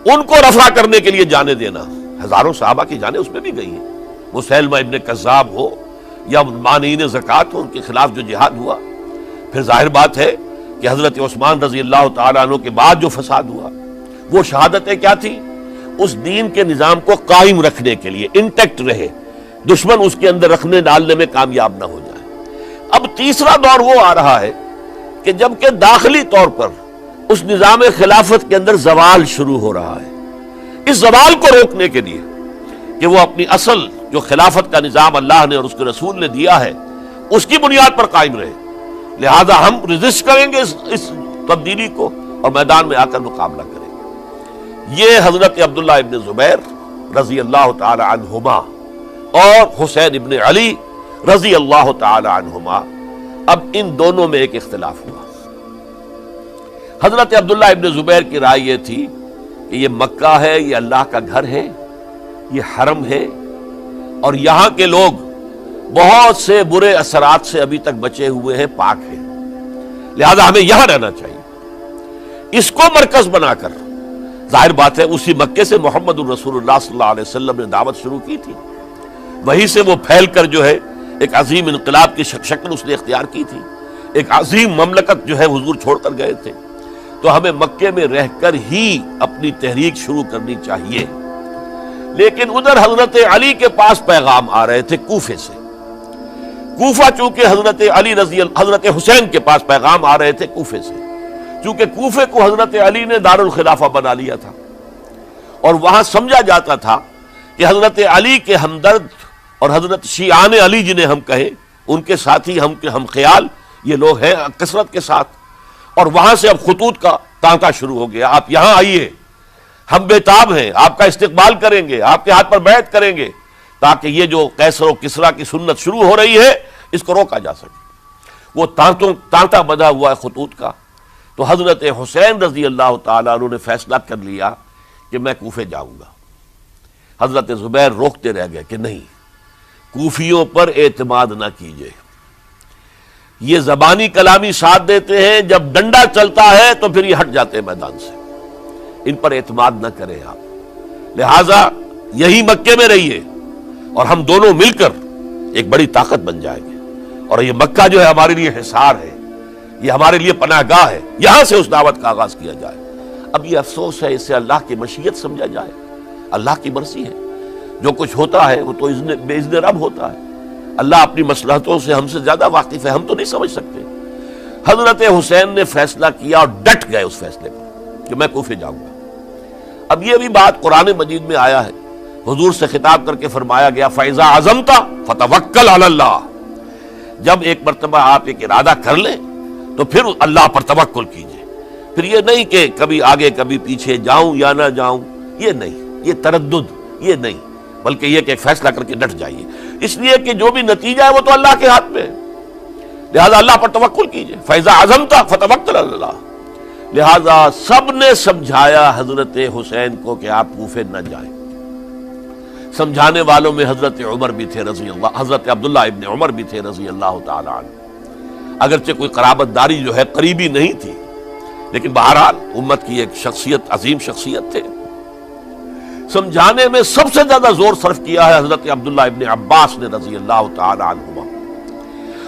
ان کو رفع کرنے کے لیے جانے دینا. ہزاروں صحابہ کی جانیں اس میں بھی گئی ہیں. مسیلمہ ابن کذاب ہو یا مانعین زکوٰۃ ہو، ان کے خلاف جو جہاد ہوا. پھر ظاہر بات ہے کہ حضرت عثمان رضی اللہ تعالیٰ عنہ کے بعد جو فساد ہوا وہ شہادتیں کیا تھی؟ اس دین کے نظام کو قائم رکھنے کے لیے انٹیکٹ رہے، دشمن اس کے اندر رکھنے ڈالنے میں کامیاب نہ ہو جائے. اب تیسرا دور وہ آ رہا ہے کہ جب کہ داخلی طور پر اس نظام خلافت کے اندر زوال شروع ہو رہا ہے. اس زوال کو روکنے کے لیے کہ وہ اپنی اصل جو خلافت کا نظام اللہ نے اور اس کے رسول نے دیا ہے اس کی بنیاد پر قائم رہے، لہذا ہم ریزسٹ کریں گے اس تبدیلی کو اور میدان میں آ کر مقابلہ کریں گے. یہ حضرت عبداللہ ابن زبیر رضی اللہ تعالی عنہما اور حسین ابن علی رضی اللہ تعالی عنہما، اب ان دونوں میں ایک اختلاف ہوا. حضرت عبداللہ ابن زبیر کی رائے یہ تھی کہ یہ مکہ ہے، یہ اللہ کا گھر ہے، یہ حرم ہے، اور یہاں کے لوگ بہت سے برے اثرات سے ابھی تک بچے ہوئے ہیں، پاک ہیں، لہذا ہمیں یہاں رہنا چاہیے. اس کو مرکز بنا کر ظاہر بات ہے اسی مکے سے محمد الرسول اللہ صلی اللہ علیہ وسلم نے دعوت شروع کی تھی، وہیں سے وہ پھیل کر جو ہے ایک عظیم انقلاب کی شکل اس نے اختیار کی تھی، ایک عظیم مملکت جو ہے حضور چھوڑ کر گئے تھے. تو ہمیں مکے میں رہ کر ہی اپنی تحریک شروع کرنی چاہیے. لیکن ادھر حضرت علی کے پاس پیغام آ رہے تھے کوفے سے. کوفہ چونکہ حضرت حسین کے پاس پیغام آ رہے تھے کوفے سے، چونکہ کوفے کو حضرت علی نے دارالخلافہ بنا لیا تھا اور وہاں سمجھا جاتا تھا کہ حضرت علی کے ہمدرد اور حضرت شیعان علی جنہیں ہم کہیں ان کے ساتھی ہم خیال یہ لوگ ہیں کثرت کے ساتھ. اور وہاں سے اب خطوط کا تانکا شروع ہو گیا، آپ یہاں آئیے، ہم بےتاب ہیں، آپ کا استقبال کریں گے، آپ کے ہاتھ پر بیعت کریں گے، تاکہ یہ جو قیصر و کسریٰ کی سنت شروع ہو رہی ہے اس کو روکا جا سکے. وہ تانتا بنا ہوا ہے خطوط کا. تو حضرت حسین رضی اللہ تعالیٰ عنہ نے فیصلہ کر لیا کہ میں کوفے جاؤں گا. حضرت زبیر روکتے رہ گئے کہ نہیں، کوفیوں پر اعتماد نہ کیجیے، یہ زبانی کلامی ساتھ دیتے ہیں، جب ڈنڈا چلتا ہے تو پھر یہ ہٹ جاتے ہیں میدان سے، ان پر اعتماد نہ کریں آپ. لہذا یہی مکے میں رہیے اور ہم دونوں مل کر ایک بڑی طاقت بن جائیں گے. اور یہ مکہ جو ہے ہمارے لیے حصار ہے، یہ ہمارے لیے پناہ گاہ ہے، یہاں سے اس دعوت کا آغاز کیا جائے. اب یہ افسوس ہے اسے اللہ کی مشیت سمجھا جائے، اللہ کی مرضی ہے. جو کچھ ہوتا ہے وہ تو بے اذن رب ہوتا ہے. اللہ اپنی مصلحتوں سے ہم سے زیادہ واقف ہے، ہم تو نہیں سمجھ سکتے. حضرت حسین نے فیصلہ کیا اور ڈٹ گئے اس فیصلے پر کہ میں کوفے جاؤں گا. اب یہ بھی بات قرآن مجید میں آیا ہے، حضور سے خطاب کر کے فرمایا گیا فَإِذَا عَزَمْتَ فَتَوَكَّلْ عَلَى اللَّهِ. جب ایک مرتبہ آپ ایک ارادہ کر لیں تو پھر اللہ پر توکل کیجئے. پھر یہ نہیں کہ کبھی آگے کبھی پیچھے جاؤں یا نہ جاؤں، یہ نہیں، یہ تردد یہ نہیں، بلکہ یہ کہ ایک فیصلہ کر کے ڈٹ جائیے، اس لیے کہ جو بھی نتیجہ ہے وہ تو اللہ کے ہاتھ میں ہے. لہذا اللہ پر توکل کیجئے. فَإِذَا عَزَمْتَ فَتَوَكَّلْ عَلَى اللَّهِ. لہذا سب نے سمجھایا حضرت حسین کو کہ آپ کوفے نہ جائیں. سمجھانے والوں میں حضرت عمر بھی تھے رضی اللہ، حضرت عبداللہ ابن عمر بھی تھے رضی اللہ تعالی عنہ. اگرچہ کوئی قرابت داری جو ہے قریبی نہیں تھی، لیکن بہرحال امت کی ایک شخصیت، عظیم شخصیت تھے. سمجھانے میں سب سے زیادہ زور صرف کیا ہے حضرت عبداللہ ابن عباس نے رضی اللہ تعالی عنہما.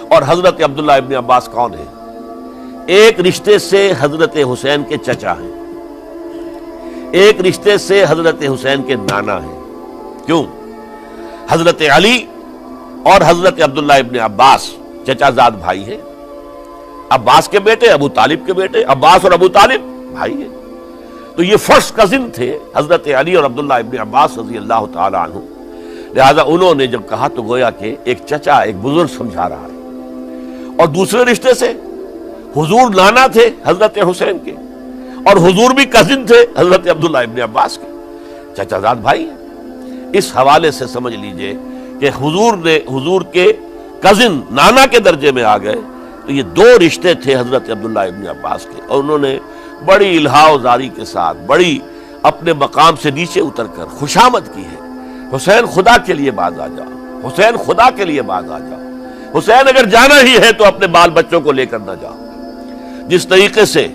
اور حضرت عبداللہ ابن عباس کون ہیں؟ ایک رشتے سے حضرت حسین کے چچا ہیں، ایک رشتے سے حضرت حسین کے نانا ہیں. کیوں؟ حضرت علی اور حضرت عبداللہ ابن عباس چچا زاد بھائی ہیں. عباس کے بیٹے، ابو طالب کے بیٹے، عباس اور ابو طالب بھائی ہیں. تو یہ فرسٹ کزن تھے حضرت علی اور عبداللہ ابن عباس رضی اللہ تعالی عنہ. لہذا انہوں نے جب کہا تو گویا کہ ایک چچا، ایک بزرگ سمجھا رہا ہے. اور دوسرے رشتے سے حضور نانا تھے حضرت حسین کے، اور حضور بھی کزن تھے حضرت عبداللہ ابن عباس کے، چچا زاد بھائی ہیں. اس حوالے سے سمجھ لیجئے کہ حضور کے کزن نانا کے درجے میں آ گئے. تو یہ دو رشتے تھے حضرت عبداللہ ابن عباس کے، اور انہوں نے بڑی الہا زاری کے ساتھ، بڑی اپنے مقام سے نیچے اتر کر خوشامد کی ہے. حسین خدا کے لیے باز آ جا، حسین خدا کے لیے باز آ جا، حسین اگر جانا ہی ہے تو اپنے بال بچوں کو لے کر نہ جا. جس طریقے سے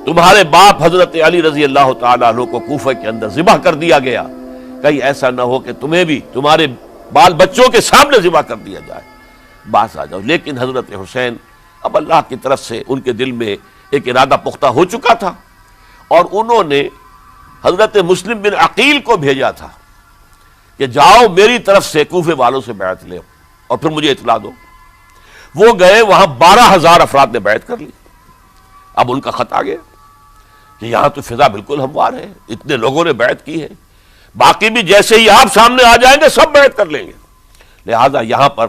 تمہارے باپ حضرت علی رضی اللہ تعالیٰ عنہ کو کوفہ کے اندر ذبح کر دیا گیا، کہیں ایسا نہ ہو کہ تمہیں بھی تمہارے بال بچوں کے سامنے ذبح کر دیا جائے، باز آ جاؤ۔ لیکن حضرت حسین اب اللہ کی طرف سے ان کے دل میں ایک ارادہ پختہ ہو چکا تھا، اور انہوں نے حضرت مسلم بن عقیل کو بھیجا تھا کہ جاؤ میری طرف سے کوفے والوں سے بیعت لے اور پھر مجھے اطلاع دو۔ وہ گئے، وہاں 12,000 افراد نے بیعت کر لی۔ اب ان کا خط آ گیا کہ یہاں تو فضا بالکل ہموار ہے، اتنے لوگوں نے بیعت کی ہے، باقی بھی جیسے ہی آپ سامنے آ جائیں گے سب بیعت کر لیں گے، لہذا یہاں پر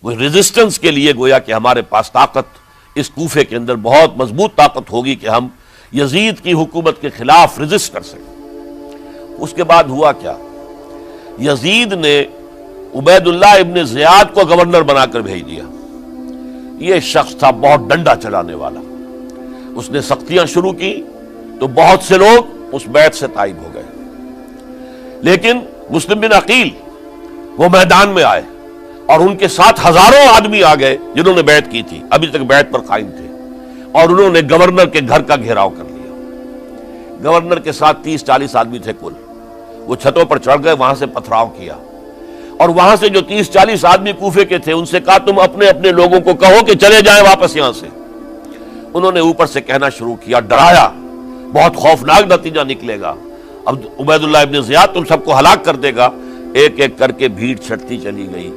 وہ ریزسٹنس کے لیے گویا کہ ہمارے پاس طاقت اس کوفے کے اندر بہت مضبوط طاقت ہوگی کہ ہم یزید کی حکومت کے خلاف ریزسٹ کر سکیں۔ اس کے بعد ہوا کیا؟ یزید نے عبید اللہ ابن زیاد کو گورنر بنا کر بھیج دیا۔ یہ شخص تھا بہت ڈنڈا چلانے والا، اس نے سختیاں شروع کی تو بہت سے لوگ اس بیعت سے تائب ہو گئے، لیکن مسلم بن عقیل وہ میدان میں آئے اور ان کے ساتھ ہزاروں آدمی آ گئے جنہوں نے بیعت کی تھی، ابھی تک بیعت پر قائم تھے، اور انہوں نے گورنر کے گھر کا گھیراؤ کر لیا۔ گورنر کے ساتھ 30-40 آدمی تھے کل، وہ چھتوں پر چڑھ گئے، وہاں سے پتھراؤ کیا، اور وہاں سے جو 30-40 آدمی کوفے کے تھے ان سے کہا تم اپنے اپنے لوگوں کو کہو کہ چلے جائیں واپس یہاں سے۔ انہوں نے اوپر سے کہنا شروع کیا، ڈرایا، بہت خوفناک نتیجہ نکلے گا، اب عبید اللہ ابن زیاد تم سب کو ہلاک کر دے گا۔ ایک ایک کر کے بھیڑ چھٹتی چلی گئی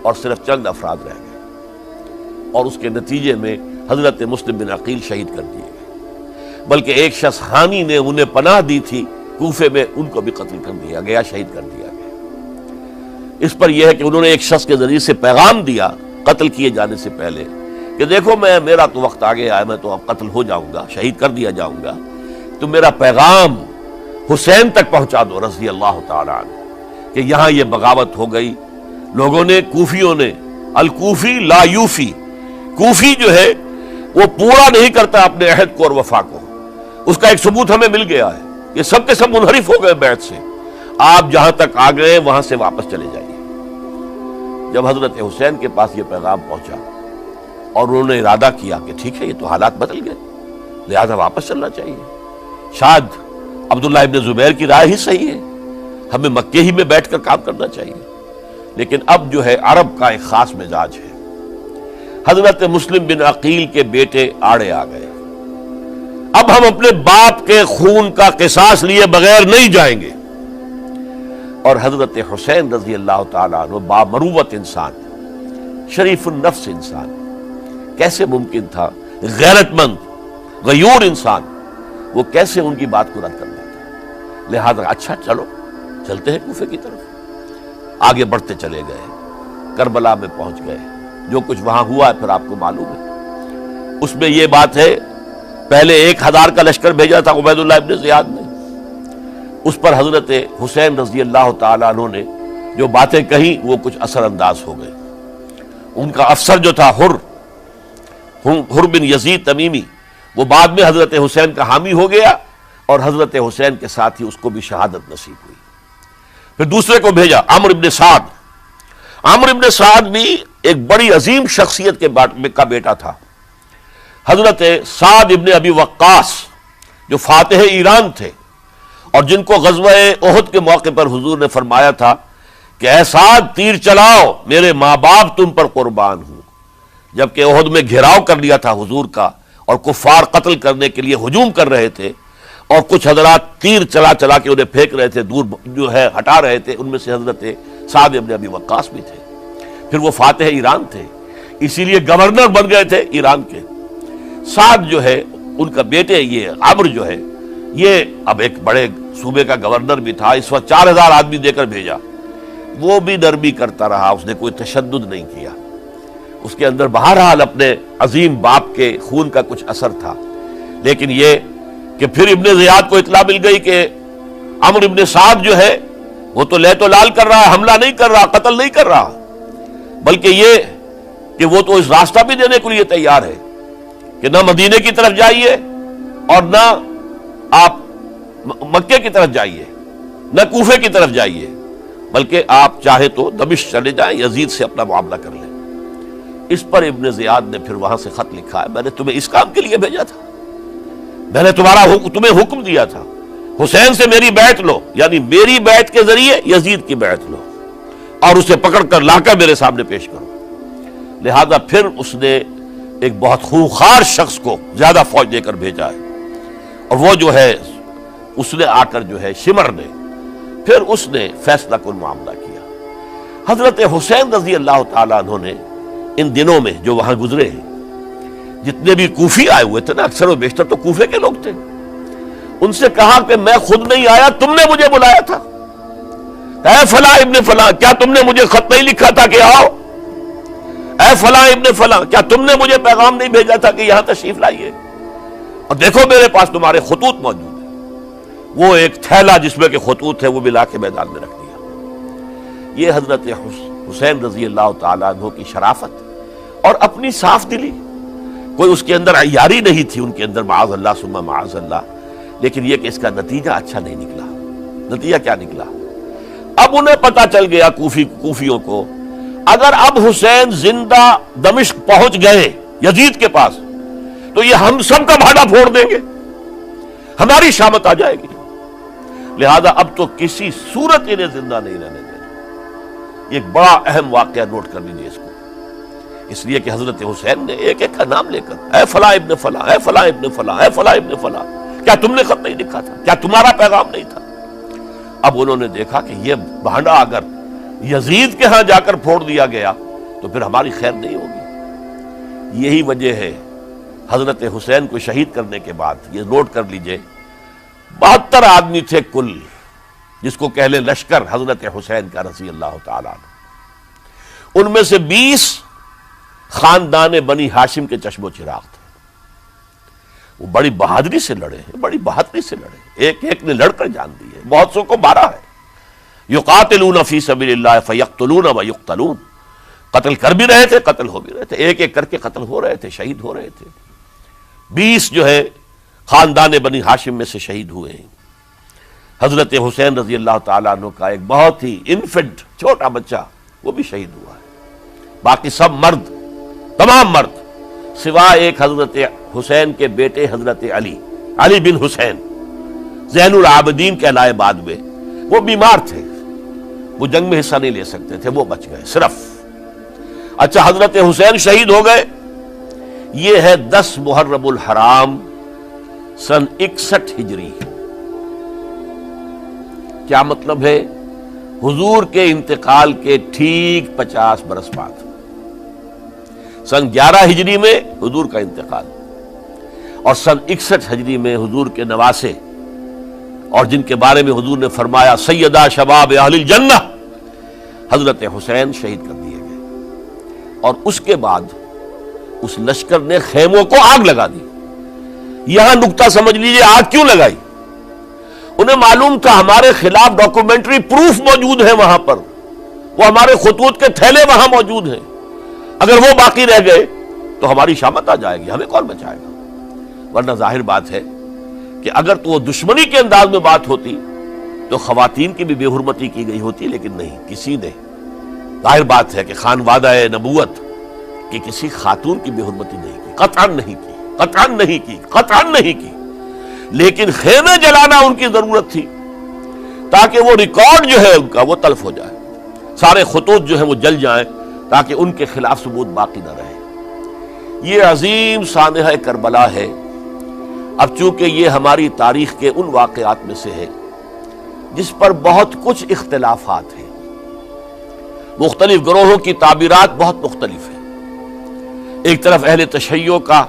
اور صرف چند افراد رہ گئے، اور اس کے نتیجے میں حضرت مسلم بن عقیل شہید کر دیے گئے، بلکہ ایک شخص حامی نے انہیں پناہ دی تھی کوفے میں، ان کو بھی قتل کر دیا گیا، شہید کر دیا گیا۔ اس پر یہ ہے کہ انہوں نے ایک شخص کے ذریعے سے پیغام دیا قتل کیے جانے سے پہلے کہ دیکھو میرا تو وقت آ گیا ہے، میں تو اب قتل ہو جاؤں گا، شہید کر دیا جاؤں گا، تو میرا پیغام حسین تک پہنچا دو رضی اللہ تعالیٰ عنہ کہ یہاں یہ بغاوت ہو گئی۔ لوگوں نے، کوفیوں نے، الکوفی لا یوفی، کوفی جو ہے وہ پورا نہیں کرتا اپنے عہد کو اور وفا کو، اس کا ایک ثبوت ہمیں مل گیا ہے، یہ سب کے سب منحرف ہو گئے بیعت سے، آپ جہاں تک آ گئے وہاں سے واپس چلے جائیے۔ جب حضرت حسین کے پاس یہ پیغام پہنچا اور انہوں نے ارادہ کیا کہ ٹھیک ہے یہ تو حالات بدل گئے، لہذا واپس چلنا چاہیے، شاید عبداللہ ابن زبیر کی رائے ہی صحیح ہے، ہمیں مکے ہی میں بیٹھ کر کام کرنا چاہیے، لیکن اب جو ہے عرب کا ایک خاص مزاج ہے۔ حضرت مسلم بن عقیل کے بیٹے آڑے آ گئے، اب ہم اپنے باپ کے خون کا قصاص لیے بغیر نہیں جائیں گے، اور حضرت حسین رضی اللہ تعالیٰ عنہ بامروت انسان، شریف النفس انسان، کیسے ممکن تھا غیرت مند غیور انسان وہ کیسے ان کی بات کو رد کر دیتا؟ لہذا اچھا چلو چلتے ہیں کوفے کی طرف۔ آگے بڑھتے چلے گئے، کربلا میں پہنچ گئے، جو کچھ وہاں ہوا ہے پھر آپ کو معلوم ہے۔ اس میں یہ بات ہے پہلے 1000 کا لشکر بھیجا تھا عبید اللہ ابن زیاد نے، اس پر حضرت حسین رضی اللہ تعالیٰ عنہ نے جو باتیں کہیں وہ کچھ اثر انداز ہو گئے۔ ان کا افسر جو تھا حر بن یزید تمیمی، وہ بعد میں حضرت حسین کا حامی ہو گیا، اور حضرت حسین کے ساتھ ہی اس کو بھی شہادت نصیب ہوئی۔ پھر دوسرے کو بھیجا عمرو بن سعد۔ عمرو بن سعد بھی ایک بڑی عظیم شخصیت کا بیٹا تھا، حضرت سعد ابن ابی وقاص جو فاتح ایران تھے، اور جن کو غزوہ احد کے موقع پر حضور نے فرمایا تھا کہ اے سعد تیر چلاؤ، میرے ماں باپ تم پر قربان ہوں۔ جبکہ احد میں گھیراؤ کر لیا تھا حضور کا، اور کفار قتل کرنے کے لیے ہجوم کر رہے تھے، اور کچھ حضرات تیر چلا چلا کے انہیں پھینک رہے تھے، دور جو ہے ہٹا رہے تھے، ان میں سے حضرت سعد ابن ابی وقاص بھی تھے۔ پھر وہ فاتح ایران تھے، اسی لیے گورنر بن گئے تھے ایران کے۔ سعد جو ہے ان کا بیٹے، یہ عمرو جو ہے یہ اب ایک بڑے صوبے کا گورنر بھی تھا، اس وقت 4000 آدمی دے کر بھیجا، وہ بھی نرمی کرتا رہا، اس نے کوئی تشدد نہیں کیا، اس کے اندر بہرحال اپنے عظیم باپ کے خون کا کچھ اثر تھا۔ لیکن یہ کہ پھر ابن زیاد کو اطلاع مل گئی کہ عمرو ابن سعد جو ہے وہ تو لے تو لال کر رہا ہے، حملہ نہیں کر رہا، قتل نہیں کر رہا، بلکہ یہ کہ وہ تو اس راستہ بھی دینے کے لیے تیار ہے کہ نہ مدینے کی طرف جائیے اور نہ آپ مکے کی طرف جائیے، نہ کوفے کی طرف جائیے، بلکہ آپ چاہے تو دمشق چلے جائیں، یزید سے اپنا معاملہ کر لیں۔ اس پر ابن زیاد نے پھر وہاں سے خط لکھا ہے، میں نے تمہیں اس کام کے لیے بھیجا تھا، میں نے تمہیں حکم دیا تھا حسین سے میری بیعت لو، یعنی میری بیعت کے ذریعے یزید کی بیعت لو اور اسے پکڑ کر لا کر میرے سامنے پیش کرو۔ لہذا پھر اس نے ایک بہت خونخوار شخص کو زیادہ فوج دے کر بھیجا ہے، اور وہ جو ہے اس نے آ کر جو ہے شمر نے پھر اس نے فیصلہ کن معاملہ کیا۔ حضرت حسین رضی اللہ تعالیٰ عنہ نے ان دنوں میں جو وہاں گزرے ہیں، جتنے بھی کوفی آئے ہوئے تھے نا، اکثر و بیشتر تو کوفے کے لوگ تھے، ان سے کہا کہ میں خود نہیں آیا، تم نے مجھے بلایا تھا، اے فلاں ابن فلاں کیا تم نے مجھے خط نہیں لکھا تھا کہ آؤ؟ اے فلاں ابن فلاں کیا تم نے مجھے پیغام نہیں بھیجا تھا کہ یہاں تشریف لائیے؟ اور دیکھو میرے پاس تمہارے خطوط موجود ہیں۔ وہ ایک تھیلا جس میں کہ خطوط ہے وہ بھی لا کے میدان میں رکھ دیا۔ یہ حضرت حسین رضی اللہ تعالیٰ عنہ کی شرافت اور اپنی صاف دلی، کوئی اس کے اندر عیاری نہیں تھی ان کے اندر، معاذ اللہ ثم معاذ اللہ، لیکن یہ کہ اس کا نتیجہ اچھا نہیں نکلا۔ نتیجہ کیا نکلا؟ اب انہیں پتا چل گیا کوفیوں کو، اگر اب حسین زندہ دمشق پہنچ گئے یزید کے پاس تو یہ ہم سب کا بھاڑا پھوڑ دیں گے، ہماری شامت آ جائے گی، لہذا اب تو کسی صورت انہیں زندہ نہیں رہنے دینا۔ یہ ایک بڑا اہم واقعہ نوٹ کر لیجیے اس کو، اس لیے کہ حضرت حسین نے ایک ایک کا نام لے کر اے فلاں ابن فلاں، اے فلاں ابن فلاں، اے فلاں ابن فلاں، کیا تم نے خط نہیں لکھا تھا؟ کیا تمہارا پیغام نہیں تھا؟ اب انہوں نے دیکھا کہ یہ بھانڈا اگر یزید کے ہاں جا کر پھوڑ دیا گیا تو پھر ہماری خیر نہیں ہوگی۔ یہی وجہ ہے حضرت حسین کو شہید کرنے کے بعد، یہ نوٹ کر لیجئے، 72 آدمی تھے کل، جس کو کہہ لیں لشکر حضرت حسین کا رضی اللہ تعالیٰ عنہ، ان میں سے 20 خاندان بنی ہاشم کے چشم و چراغ تھے۔ وہ بڑی بہادری سے لڑے ہیں، بڑی بہادری سے لڑے، ایک ایک نے لڑ کر جان دی ہے، بہت سو کو مارا ہے۔ یقاتلون فی سبیل اللہ فیقتلون ویقتلون، قتل کر بھی رہے تھے، قتل ہو بھی رہے تھے، ایک ایک کر کے قتل ہو رہے تھے، شہید ہو رہے تھے۔ 20 جو ہے خاندان بنی ہاشم میں سے شہید ہوئے ہیں۔ حضرت حسین رضی اللہ تعالیٰ عنہ کا ایک بہت ہی انفنٹ چھوٹا بچہ وہ بھی شہید ہوا ہے۔ باقی سب مرد، تمام مرد، سوائے ایک حضرت حسین کے بیٹے حضرت علی بن حسین زین العابدین کہلائے بعد میں، وہ بیمار تھے، وہ جنگ میں حصہ نہیں لے سکتے تھے، وہ بچ گئے صرف۔ اچھا، حضرت حسین شہید ہو گئے، یہ ہے 10 محرم الحرام سن 61 ہجری۔ کیا مطلب ہے؟ حضور کے انتقال کے ٹھیک 50 برس بعد، سن 11 ہجری میں حضور کا انتقال، اور سن 61 ہجری میں حضور کے نواسے، اور جن کے بارے میں حضور نے فرمایا سیدہ شباب اہل الجنہ، حضرت حسین شہید کر دیے گئے۔ اور اس کے بعد اس لشکر نے خیموں کو آگ لگا دی۔ یہاں نکتہ سمجھ لیجیے، آگ کیوں لگائی؟ انہیں معلوم تھا ہمارے خلاف ڈاکومنٹری پروف موجود ہے وہاں پر، وہ ہمارے خطوط کے تھیلے وہاں موجود ہیں، اگر وہ باقی رہ گئے تو ہماری شامت آ جائے گی، ہمیں کون بچائے گا؟ ورنہ ظاہر بات ہے کہ اگر تو وہ دشمنی کے انداز میں بات ہوتی تو خواتین کی بھی بے حرمتی کی گئی ہوتی، لیکن نہیں، کسی نے، ظاہر بات ہے کہ خانوادہ نبوت کی کسی خاتون کی بے حرمتی نہیں کی، قطعاً نہیں کی، قطعاً نہیں کی، قطعاً نہیں کی، لیکن خیمے جلانا ان کی ضرورت تھی تاکہ وہ ریکارڈ جو ہے ان کا وہ تلف ہو جائے، سارے خطوط جو ہیں وہ جل جائیں تاکہ ان کے خلاف ثبوت باقی نہ رہے۔ یہ عظیم سانحہ کربلا ہے۔ اب چونکہ یہ ہماری تاریخ کے ان واقعات میں سے ہے جس پر بہت کچھ اختلافات ہیں، مختلف گروہوں کی تعبیرات بہت مختلف ہیں۔ ایک طرف اہل تشیع کا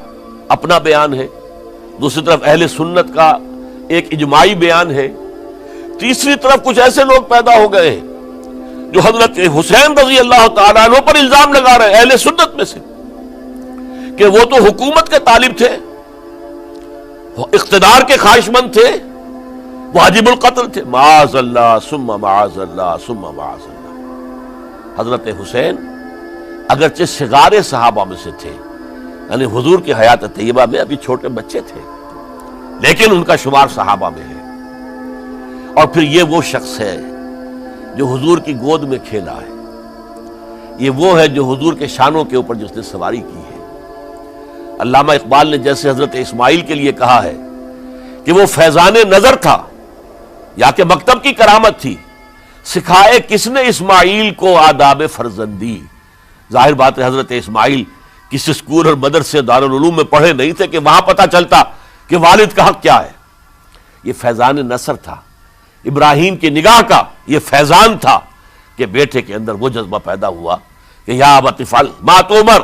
اپنا بیان ہے، دوسری طرف اہل سنت کا ایک اجماعی بیان ہے، تیسری طرف کچھ ایسے لوگ پیدا ہو گئے ہیں جو حضرت حسین رضی اللہ تعالیٰ عنہ پر الزام لگا رہے ہیں اہل سنت میں سے کہ وہ تو حکومت کے طالب تھے، اقتدار کے خواہشمند تھے، واجب القتل تھے۔ معاذ اللہ ثم معاذ اللہ ثم معاذ اللہ۔ حضرت حسین اگرچہ صغار صحابہ میں سے تھے، یعنی حضور کی حیات طیبہ میں ابھی چھوٹے بچے تھے، لیکن ان کا شمار صحابہ میں ہے، اور پھر یہ وہ شخص ہے جو حضور کی گود میں کھیلا ہے، یہ وہ ہے جو حضور کے شانوں کے اوپر جس نے سواری کی ہے۔ علامہ اقبال نے جیسے حضرت اسماعیل کے لیے کہا ہے کہ وہ فیضان نظر تھا یا کہ مکتب کی کرامت تھی، سکھائے کس نے اسماعیل کو آداب فرزندی۔ ظاہر بات ہے حضرت اسماعیل کسی اسکول اور مدرسے دارالعلوم میں پڑھے نہیں تھے کہ وہاں پتہ چلتا کہ والد کا حق کیا ہے۔ یہ فیضان نصر تھا، ابراہیم کی نگاہ کا یہ فیضان تھا کہ بیٹے کے اندر وہ جذبہ پیدا ہوا کہ یا ابت افعل ما تؤمر،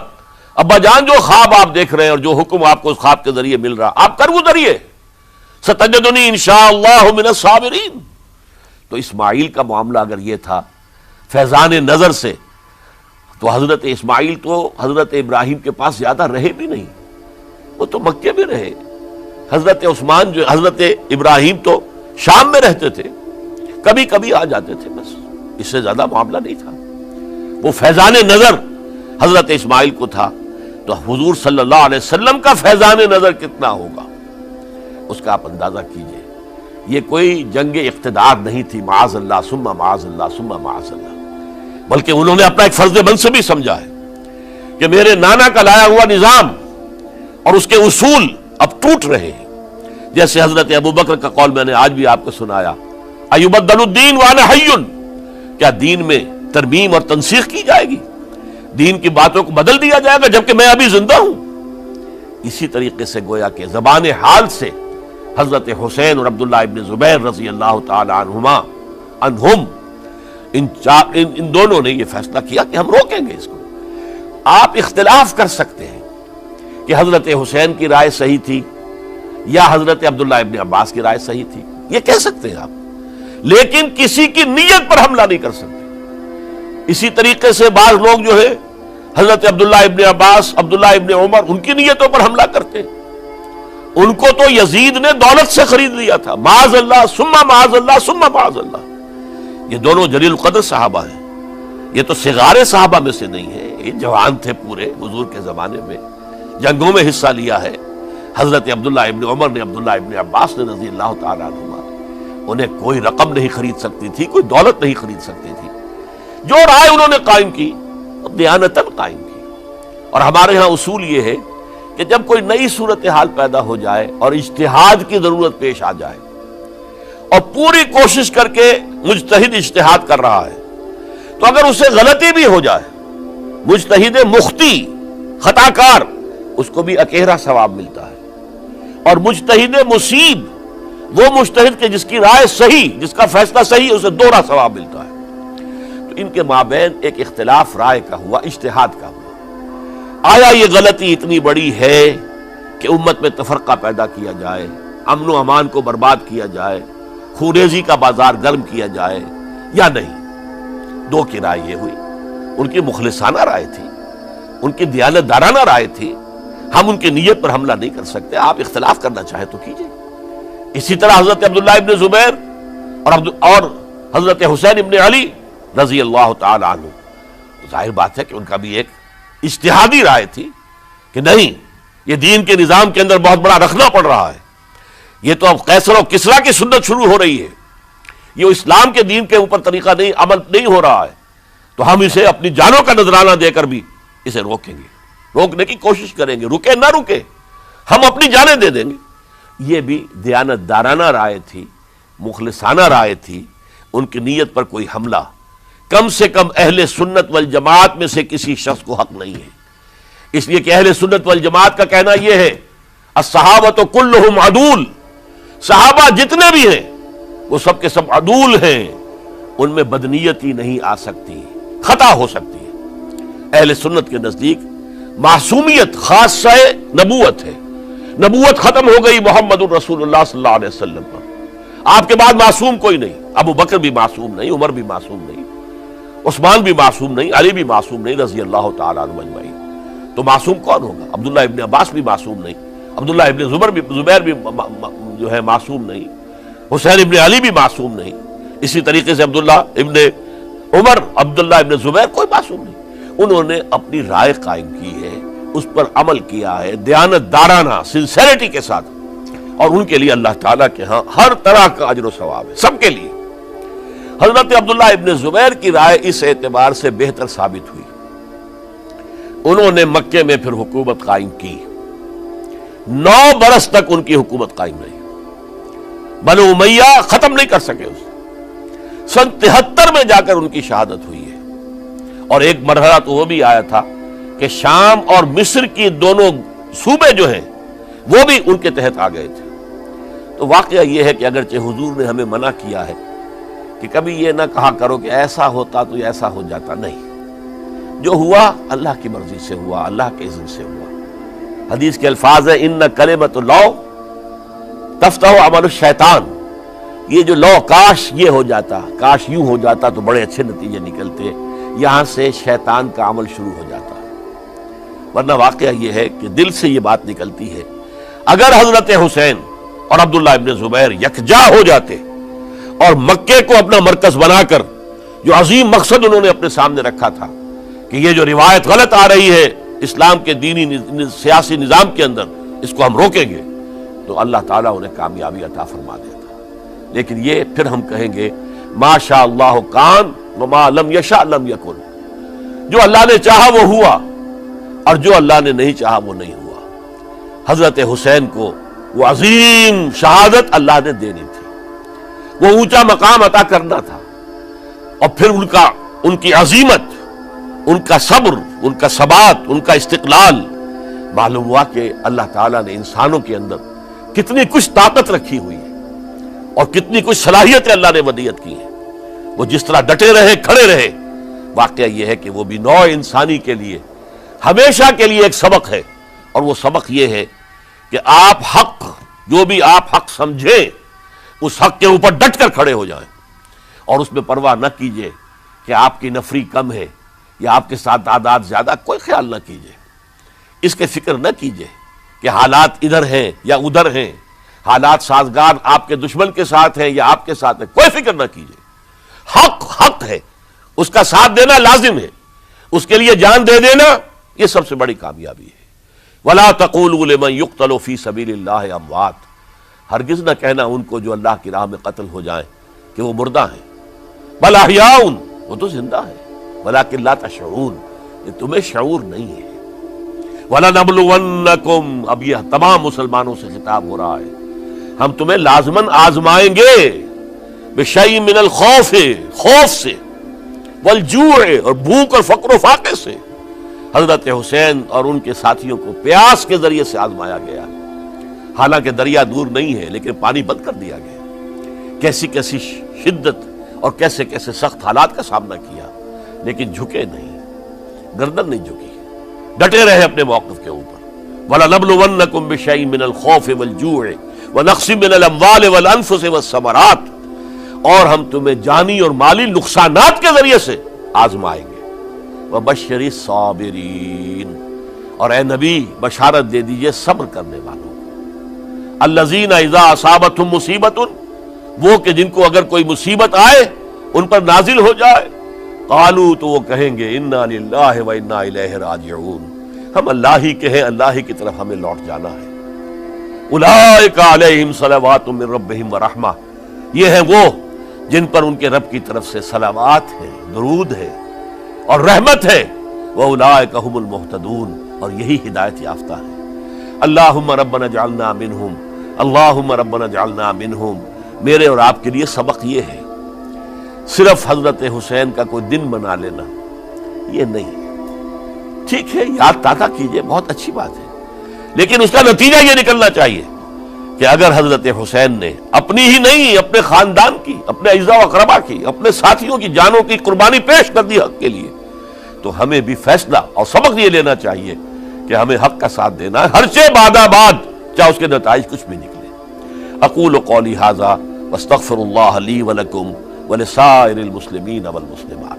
ابا جان جو خواب آپ دیکھ رہے ہیں اور جو حکم آپ کو اس خواب کے ذریعے مل رہا آپ کر گزریے، ستجدنی انشاءاللہ من الصابرین۔ تو اسماعیل کا معاملہ اگر یہ تھا فیضان نظر سے، تو حضرت اسماعیل تو حضرت ابراہیم کے پاس زیادہ رہے بھی نہیں، وہ تو مکے میں رہے۔ حضرت عثمان جو حضرت ابراہیم تو شام میں رہتے تھے، کبھی کبھی آ جاتے تھے، بس اس سے زیادہ معاملہ نہیں تھا۔ وہ فیضان نظر حضرت اسماعیل کو تھا، تو حضور صلی اللہ علیہ وسلم کا فیضان نظر کتنا ہوگا اس کا آپ اندازہ کیجئے۔ یہ کوئی جنگ اقتدار نہیں تھی، معاذ اللہ ثم معاذ اللہ ثم معاذ اللہ، بلکہ انہوں نے اپنا ایک فرض منصبی سمجھا ہے کہ میرے نانا کا لایا ہوا نظام اور اس کے اصول اب ٹوٹ رہے ہیں۔ جیسے حضرت ابوبکر کا قول میں نے آج بھی آپ کو سنایا، ایبدل الدین وانا حی، کیا دین میں ترمیم اور تنسیخ کی جائے گی، دین کی باتوں کو بدل دیا جائے گا جبکہ میں ابھی زندہ ہوں۔ اسی طریقے سے گویا کہ زبان حال سے حضرت حسین اور عبداللہ ابن زبیر رضی اللہ تعالی عنہم ان دونوں نے یہ فیصلہ کیا کہ ہم روکیں گے اس کو۔ آپ اختلاف کر سکتے ہیں کہ حضرت حسین کی رائے صحیح تھی یا حضرت عبداللہ ابن عباس کی رائے صحیح تھی، یہ کہہ سکتے ہیں آپ، لیکن کسی کی نیت پر حملہ نہیں کر سکتے۔ اسی طریقے سے بعض لوگ جو ہے حضرت عبداللہ ابن عباس، عبداللہ ابن عمر، ان کی نیتوں پر حملہ کرتے ہیں۔ ان کو تو یزید نے دولت سے خرید لیا تھا، معاذ اللہ ثم معاذ اللہ ثم معاذ اللہ۔ یہ دونوں جلیل القدر صحابہ ہیں، یہ تو صغار صحابہ میں سے نہیں ہے، یہ جوان تھے پورے حضور کے زمانے میں، جنگوں میں حصہ لیا ہے۔ حضرت عبداللہ ابن عمر نے، عبداللہ ابن عباس نے رضی اللہ تعالیٰ عنہما، انہیں کوئی رقم نہیں خرید سکتی تھی، کوئی دولت نہیں خرید سکتی تھی۔ جو رائے انہوں نے قائم کی دیانتاً قائم کی۔ اور ہمارے ہاں اصول یہ ہے کہ جب کوئی نئی صورتحال پیدا ہو جائے اور اجتہاد کی ضرورت پیش آ جائے اور پوری کوشش کر کے مجتہد اجتہاد کر رہا ہے، تو اگر اسے غلطی بھی ہو جائے، مجتہد مختی خطا کار، اس کو بھی اکیرا ثواب ملتا ہے، اور مجتہد مصیب وہ مجتہد کے جس کی رائے صحیح، جس کا فیصلہ صحیح، اسے دوہرا ثواب ملتا ہے۔ تو ان کے مابین ایک اختلاف رائے کا ہوا، اجتہاد کا ہوا۔ آیا یہ غلطی اتنی بڑی ہے کہ امت میں تفرقہ پیدا کیا جائے، امن و امان کو برباد کیا جائے، خوریزی کا بازار گرم کیا جائے، یا نہیں؟ دو کی رائے یہ ہوئی، ان کی مخلصانہ رائے تھی، ان کی دیانت دارانہ رائے تھی، ہم ان کی نیت پر حملہ نہیں کر سکتے، آپ اختلاف کرنا چاہیں تو کیجئے۔ اسی طرح حضرت عبداللہ ابن زبیر اور حضرت حسین ابن علی رضی اللہ تعالی عنہ، ظاہر بات ہے کہ ان کا بھی ایک اجتہادی رائے تھی کہ نہیں، یہ دین کے نظام کے اندر بہت بڑا رکھنا پڑ رہا ہے، یہ تو اب قیصر و کسریٰ کی سنت شروع ہو رہی ہے، یہ اسلام کے دین کے اوپر طریقہ نہیں، عمل نہیں ہو رہا ہے، تو ہم اسے اپنی جانوں کا نذرانہ دے کر بھی اسے روکیں گے، روکنے کی کوشش کریں گے، رکے نہ رکے ہم اپنی جانیں دے دیں گے۔ یہ بھی دیانت دارانہ رائے تھی، مخلصانہ رائے تھی، ان کی نیت پر کوئی حملہ کم سے کم اہل سنت والجماعت میں سے کسی شخص کو حق نہیں ہے۔ اس لیے کہ اہل سنت والجماعت کا کہنا یہ ہے، الصحابۃ کلہم عدول، صحابہ جتنے بھی ہیں وہ سب کے سب عدول ہیں، ان میں بدنیتی نہیں آ سکتی، خطا ہو سکتی ہے۔ اہل سنت کے نزدیک معصومیت خاصہ نبوت ہے، نبوت ختم ہو گئی محمد الرسول اللہ صلی اللہ علیہ وسلم پر، آپ کے بعد معصوم کوئی نہیں، ابو بکر بھی معصوم نہیں، عمر بھی معصوم نہیں، عثمان بھی معصوم نہیں، علی بھی معصوم نہیں رضی اللہ تعالیٰ عنہ اجمعین۔ تو معصوم کون ہوگا؟ عبداللہ ابن عباس بھی معصوم نہیں، عبداللہ ابن زبیر بھی جو ہے معصوم نہیں، حسین ابن علی بھی معصوم نہیں، اسی طریقے سے عبداللہ ابن عمر، عبداللہ ابن زبیر، کوئی معصوم نہیں۔ انہوں نے اپنی رائے قائم کی ہے، اس پر عمل کیا ہے دیانت دارانہ سنسیریٹی کے ساتھ، اور ان کے لیے اللہ تعالیٰ کے ہاں ہر طرح کا اجر و ثواب ہے، سب کے لیے۔ حضرت عبداللہ ابن زبیر کی رائے اس اعتبار سے بہتر ثابت ہوئی انہوں نے مکے میں پھر حکومت قائم کی. 9 برس تک ان کی حکومت قائم رہی. بنو امیہ ختم نہیں کر سکے اسے. سن 73 میں جا کر ان کی شہادت ہوئی ہے. اور ایک مرحلہ تو وہ بھی آیا تھا کہ شام اور مصر کی دونوں صوبے جو ہیں وہ بھی ان کے تحت آ گئے تھے. تو واقعہ یہ ہے کہ اگرچہ حضور نے ہمیں منع کیا ہے کہ کبھی یہ نہ کہا کرو کہ ایسا ہوتا تو ایسا ہو جاتا، نہیں. جو ہوا اللہ کی مرضی سے ہوا، اللہ کے اذن سے ہوا. حدیث کے الفاظ ہیں ان کلمۃ اللہ تفتح عمل الشیطان. یہ جو لو کاش یہ ہو جاتا، کاش یوں ہو جاتا تو بڑے اچھے نتیجے نکلتے، یہاں سے شیطان کا عمل شروع ہو جاتا. ورنہ واقعہ یہ ہے کہ دل سے یہ بات نکلتی ہے. اگر حضرت حسین اور عبداللہ ابن زبیر یکجا ہو جاتے اور مکے کو اپنا مرکز بنا کر جو عظیم مقصد انہوں نے اپنے سامنے رکھا تھا کہ یہ جو روایت غلط آ رہی ہے اسلام کے دینی سیاسی نظام کے اندر، اس کو ہم روکیں گے، تو اللہ تعالیٰ انہیں کامیابی عطا فرما دیتا. لیکن یہ پھر ہم کہیں گے ما شاء اللہ کان وما لم یشاء لم یکن. جو اللہ نے چاہا وہ ہوا اور جو اللہ نے نہیں چاہا وہ نہیں ہوا. حضرت حسین کو وہ عظیم شہادت اللہ نے دینی تھی، وہ اونچا مقام عطا کرنا تھا. اور پھر ان کی عظیمت، ان کا صبر، ان کا ثبات، ان کا استقلال، معلوم ہوا کہ اللہ تعالیٰ نے انسانوں کے اندر کتنی کچھ طاقت رکھی ہوئی ہے اور کتنی کچھ صلاحیتیں اللہ نے ودیعت کی ہیں. وہ جس طرح ڈٹے رہے، کھڑے رہے. واقعہ یہ ہے کہ وہ بھی نوع انسانی کے لیے ہمیشہ کے لیے ایک سبق ہے. اور وہ سبق یہ ہے کہ آپ حق، جو بھی آپ حق سمجھیں اس حق کے اوپر ڈٹ کر کھڑے ہو جائیں اور اس میں پرواہ نہ کیجئے کہ آپ کی نفری کم ہے یا آپ کے ساتھ تعداد زیادہ. کوئی خیال نہ کیجئے، اس کے فکر نہ کیجئے کہ حالات ادھر ہیں یا ادھر ہیں، حالات سازگار آپ کے دشمن کے ساتھ ہیں یا آپ کے ساتھ ہیں. کوئی فکر نہ کیجئے. حق حق ہے، اس کا ساتھ دینا لازم ہے، اس کے لیے جان دے دینا یہ سب سے بڑی کامیابی ہے. وَلَا تَقُولُوا لِمَن يُقْتَلُ فِي سَبِيلِ اللَّهِ أَمْوَاتٌ. ہرگز نہ کہنا ان کو جو اللہ کی راہ میں قتل ہو جائیں کہ وہ مردہ ہیں. بل احیاء، وہ تو زندہ ہیں. ولیکن لا تشعرون، یہ تمہیں شعور نہیں ہے. وَلَنَبْلُوَنَّكُمْ، اب یہ تمام مسلمانوں سے خطاب ہو رہا ہے، ہم تمہیں لازماً آزمائیں گے. بِشَيْءٍ مِّنَ الْخَوْفِ، خوف سے، وَالْجُوعِ، اور بھوک اور فقر و فاقے سے. حضرت حسین اور ان کے ساتھیوں کو پیاس کے ذریعے سے آزمایا گیا. حالانکہ دریا دور نہیں ہے لیکن پانی بند کر دیا گیا. کیسی کیسی شدت اور کیسے کیسے سخت حالات کا سامنا کیا، لیکن جھکے نہیں، گردن نہیں جھکی، ڈٹے رہے اپنے موقف کے اوپر. وَلَنَبْلُوَنَّكُمْ بِشَيْءٍ مِّنَ الْخَوْفِ وَالْجُوعِ وَنَقْصٍ مِّنَ الْأَمْوَالِ وَالْأَنفُسِ وَالثَّمَرَاتِ، اور ہم تمہیں جانی اور مالی نقصانات کے ذریعے سے آزمائیں گے. وَبَشِّرِ الصَّابِرِينَ، اور اے نبی بشارت دے دیجئے صبر کرنے والوں کو. الَّذِينَ إِذَا أَصَابَتْهُمْ مُصِيبَةٌ، وہ کہ جن کو اگر کوئی مصیبت آئے، ان پر نازل ہو جائے، قالوا، تو وہ کہیں گے اِنَّا لِلَّهِ وَإِنَّا إِلَيْهِ راجعون، ہم اللہ ہی کے ہیں، اللہ ہی کی طرف ہمیں لوٹ جانا ہے. أُولَئِكَ عَلَيْهِمْ صَلَوَاتٌ مِّن رَّبِّهِمْ وَرَحْمَةٌ، یہ ہیں وہ جن پر ان کے رب کی طرف سے صلوات ہے، درود ہے اور رحمت ہے. وَأُولَئِكَ هُمُ الْمُهْتَدُونَ، اور یہی ہدایت یافتہ ہے. اللہم ربنا اجعلنا منہم، اللہم ربنا اجعلنا منہم. میرے اور آپ کے لیے سبق یہ ہے، صرف حضرت حسین کا کوئی دن منا لینا یہ نہیں. ٹھیک ہے، یاد تازہ کیجئے، بہت اچھی بات ہے، لیکن اس کا نتیجہ یہ نکلنا چاہیے کہ اگر حضرت حسین نے اپنی ہی نہیں، اپنے خاندان کی، اپنے اعزاء و اقربا کی، اپنے ساتھیوں کی جانوں کی قربانی پیش کر دی حق کے لیے، تو ہمیں بھی فیصلہ اور سبق یہ لینا چاہیے کہ ہمیں حق کا ساتھ دینا ہے، ہرچہ بعد چاہے اس کے نتائج کچھ بھی نکلے. اقول قولی ھذا واستغفر اللہ لی ولکم ولسائر المسلمین والمسلمات.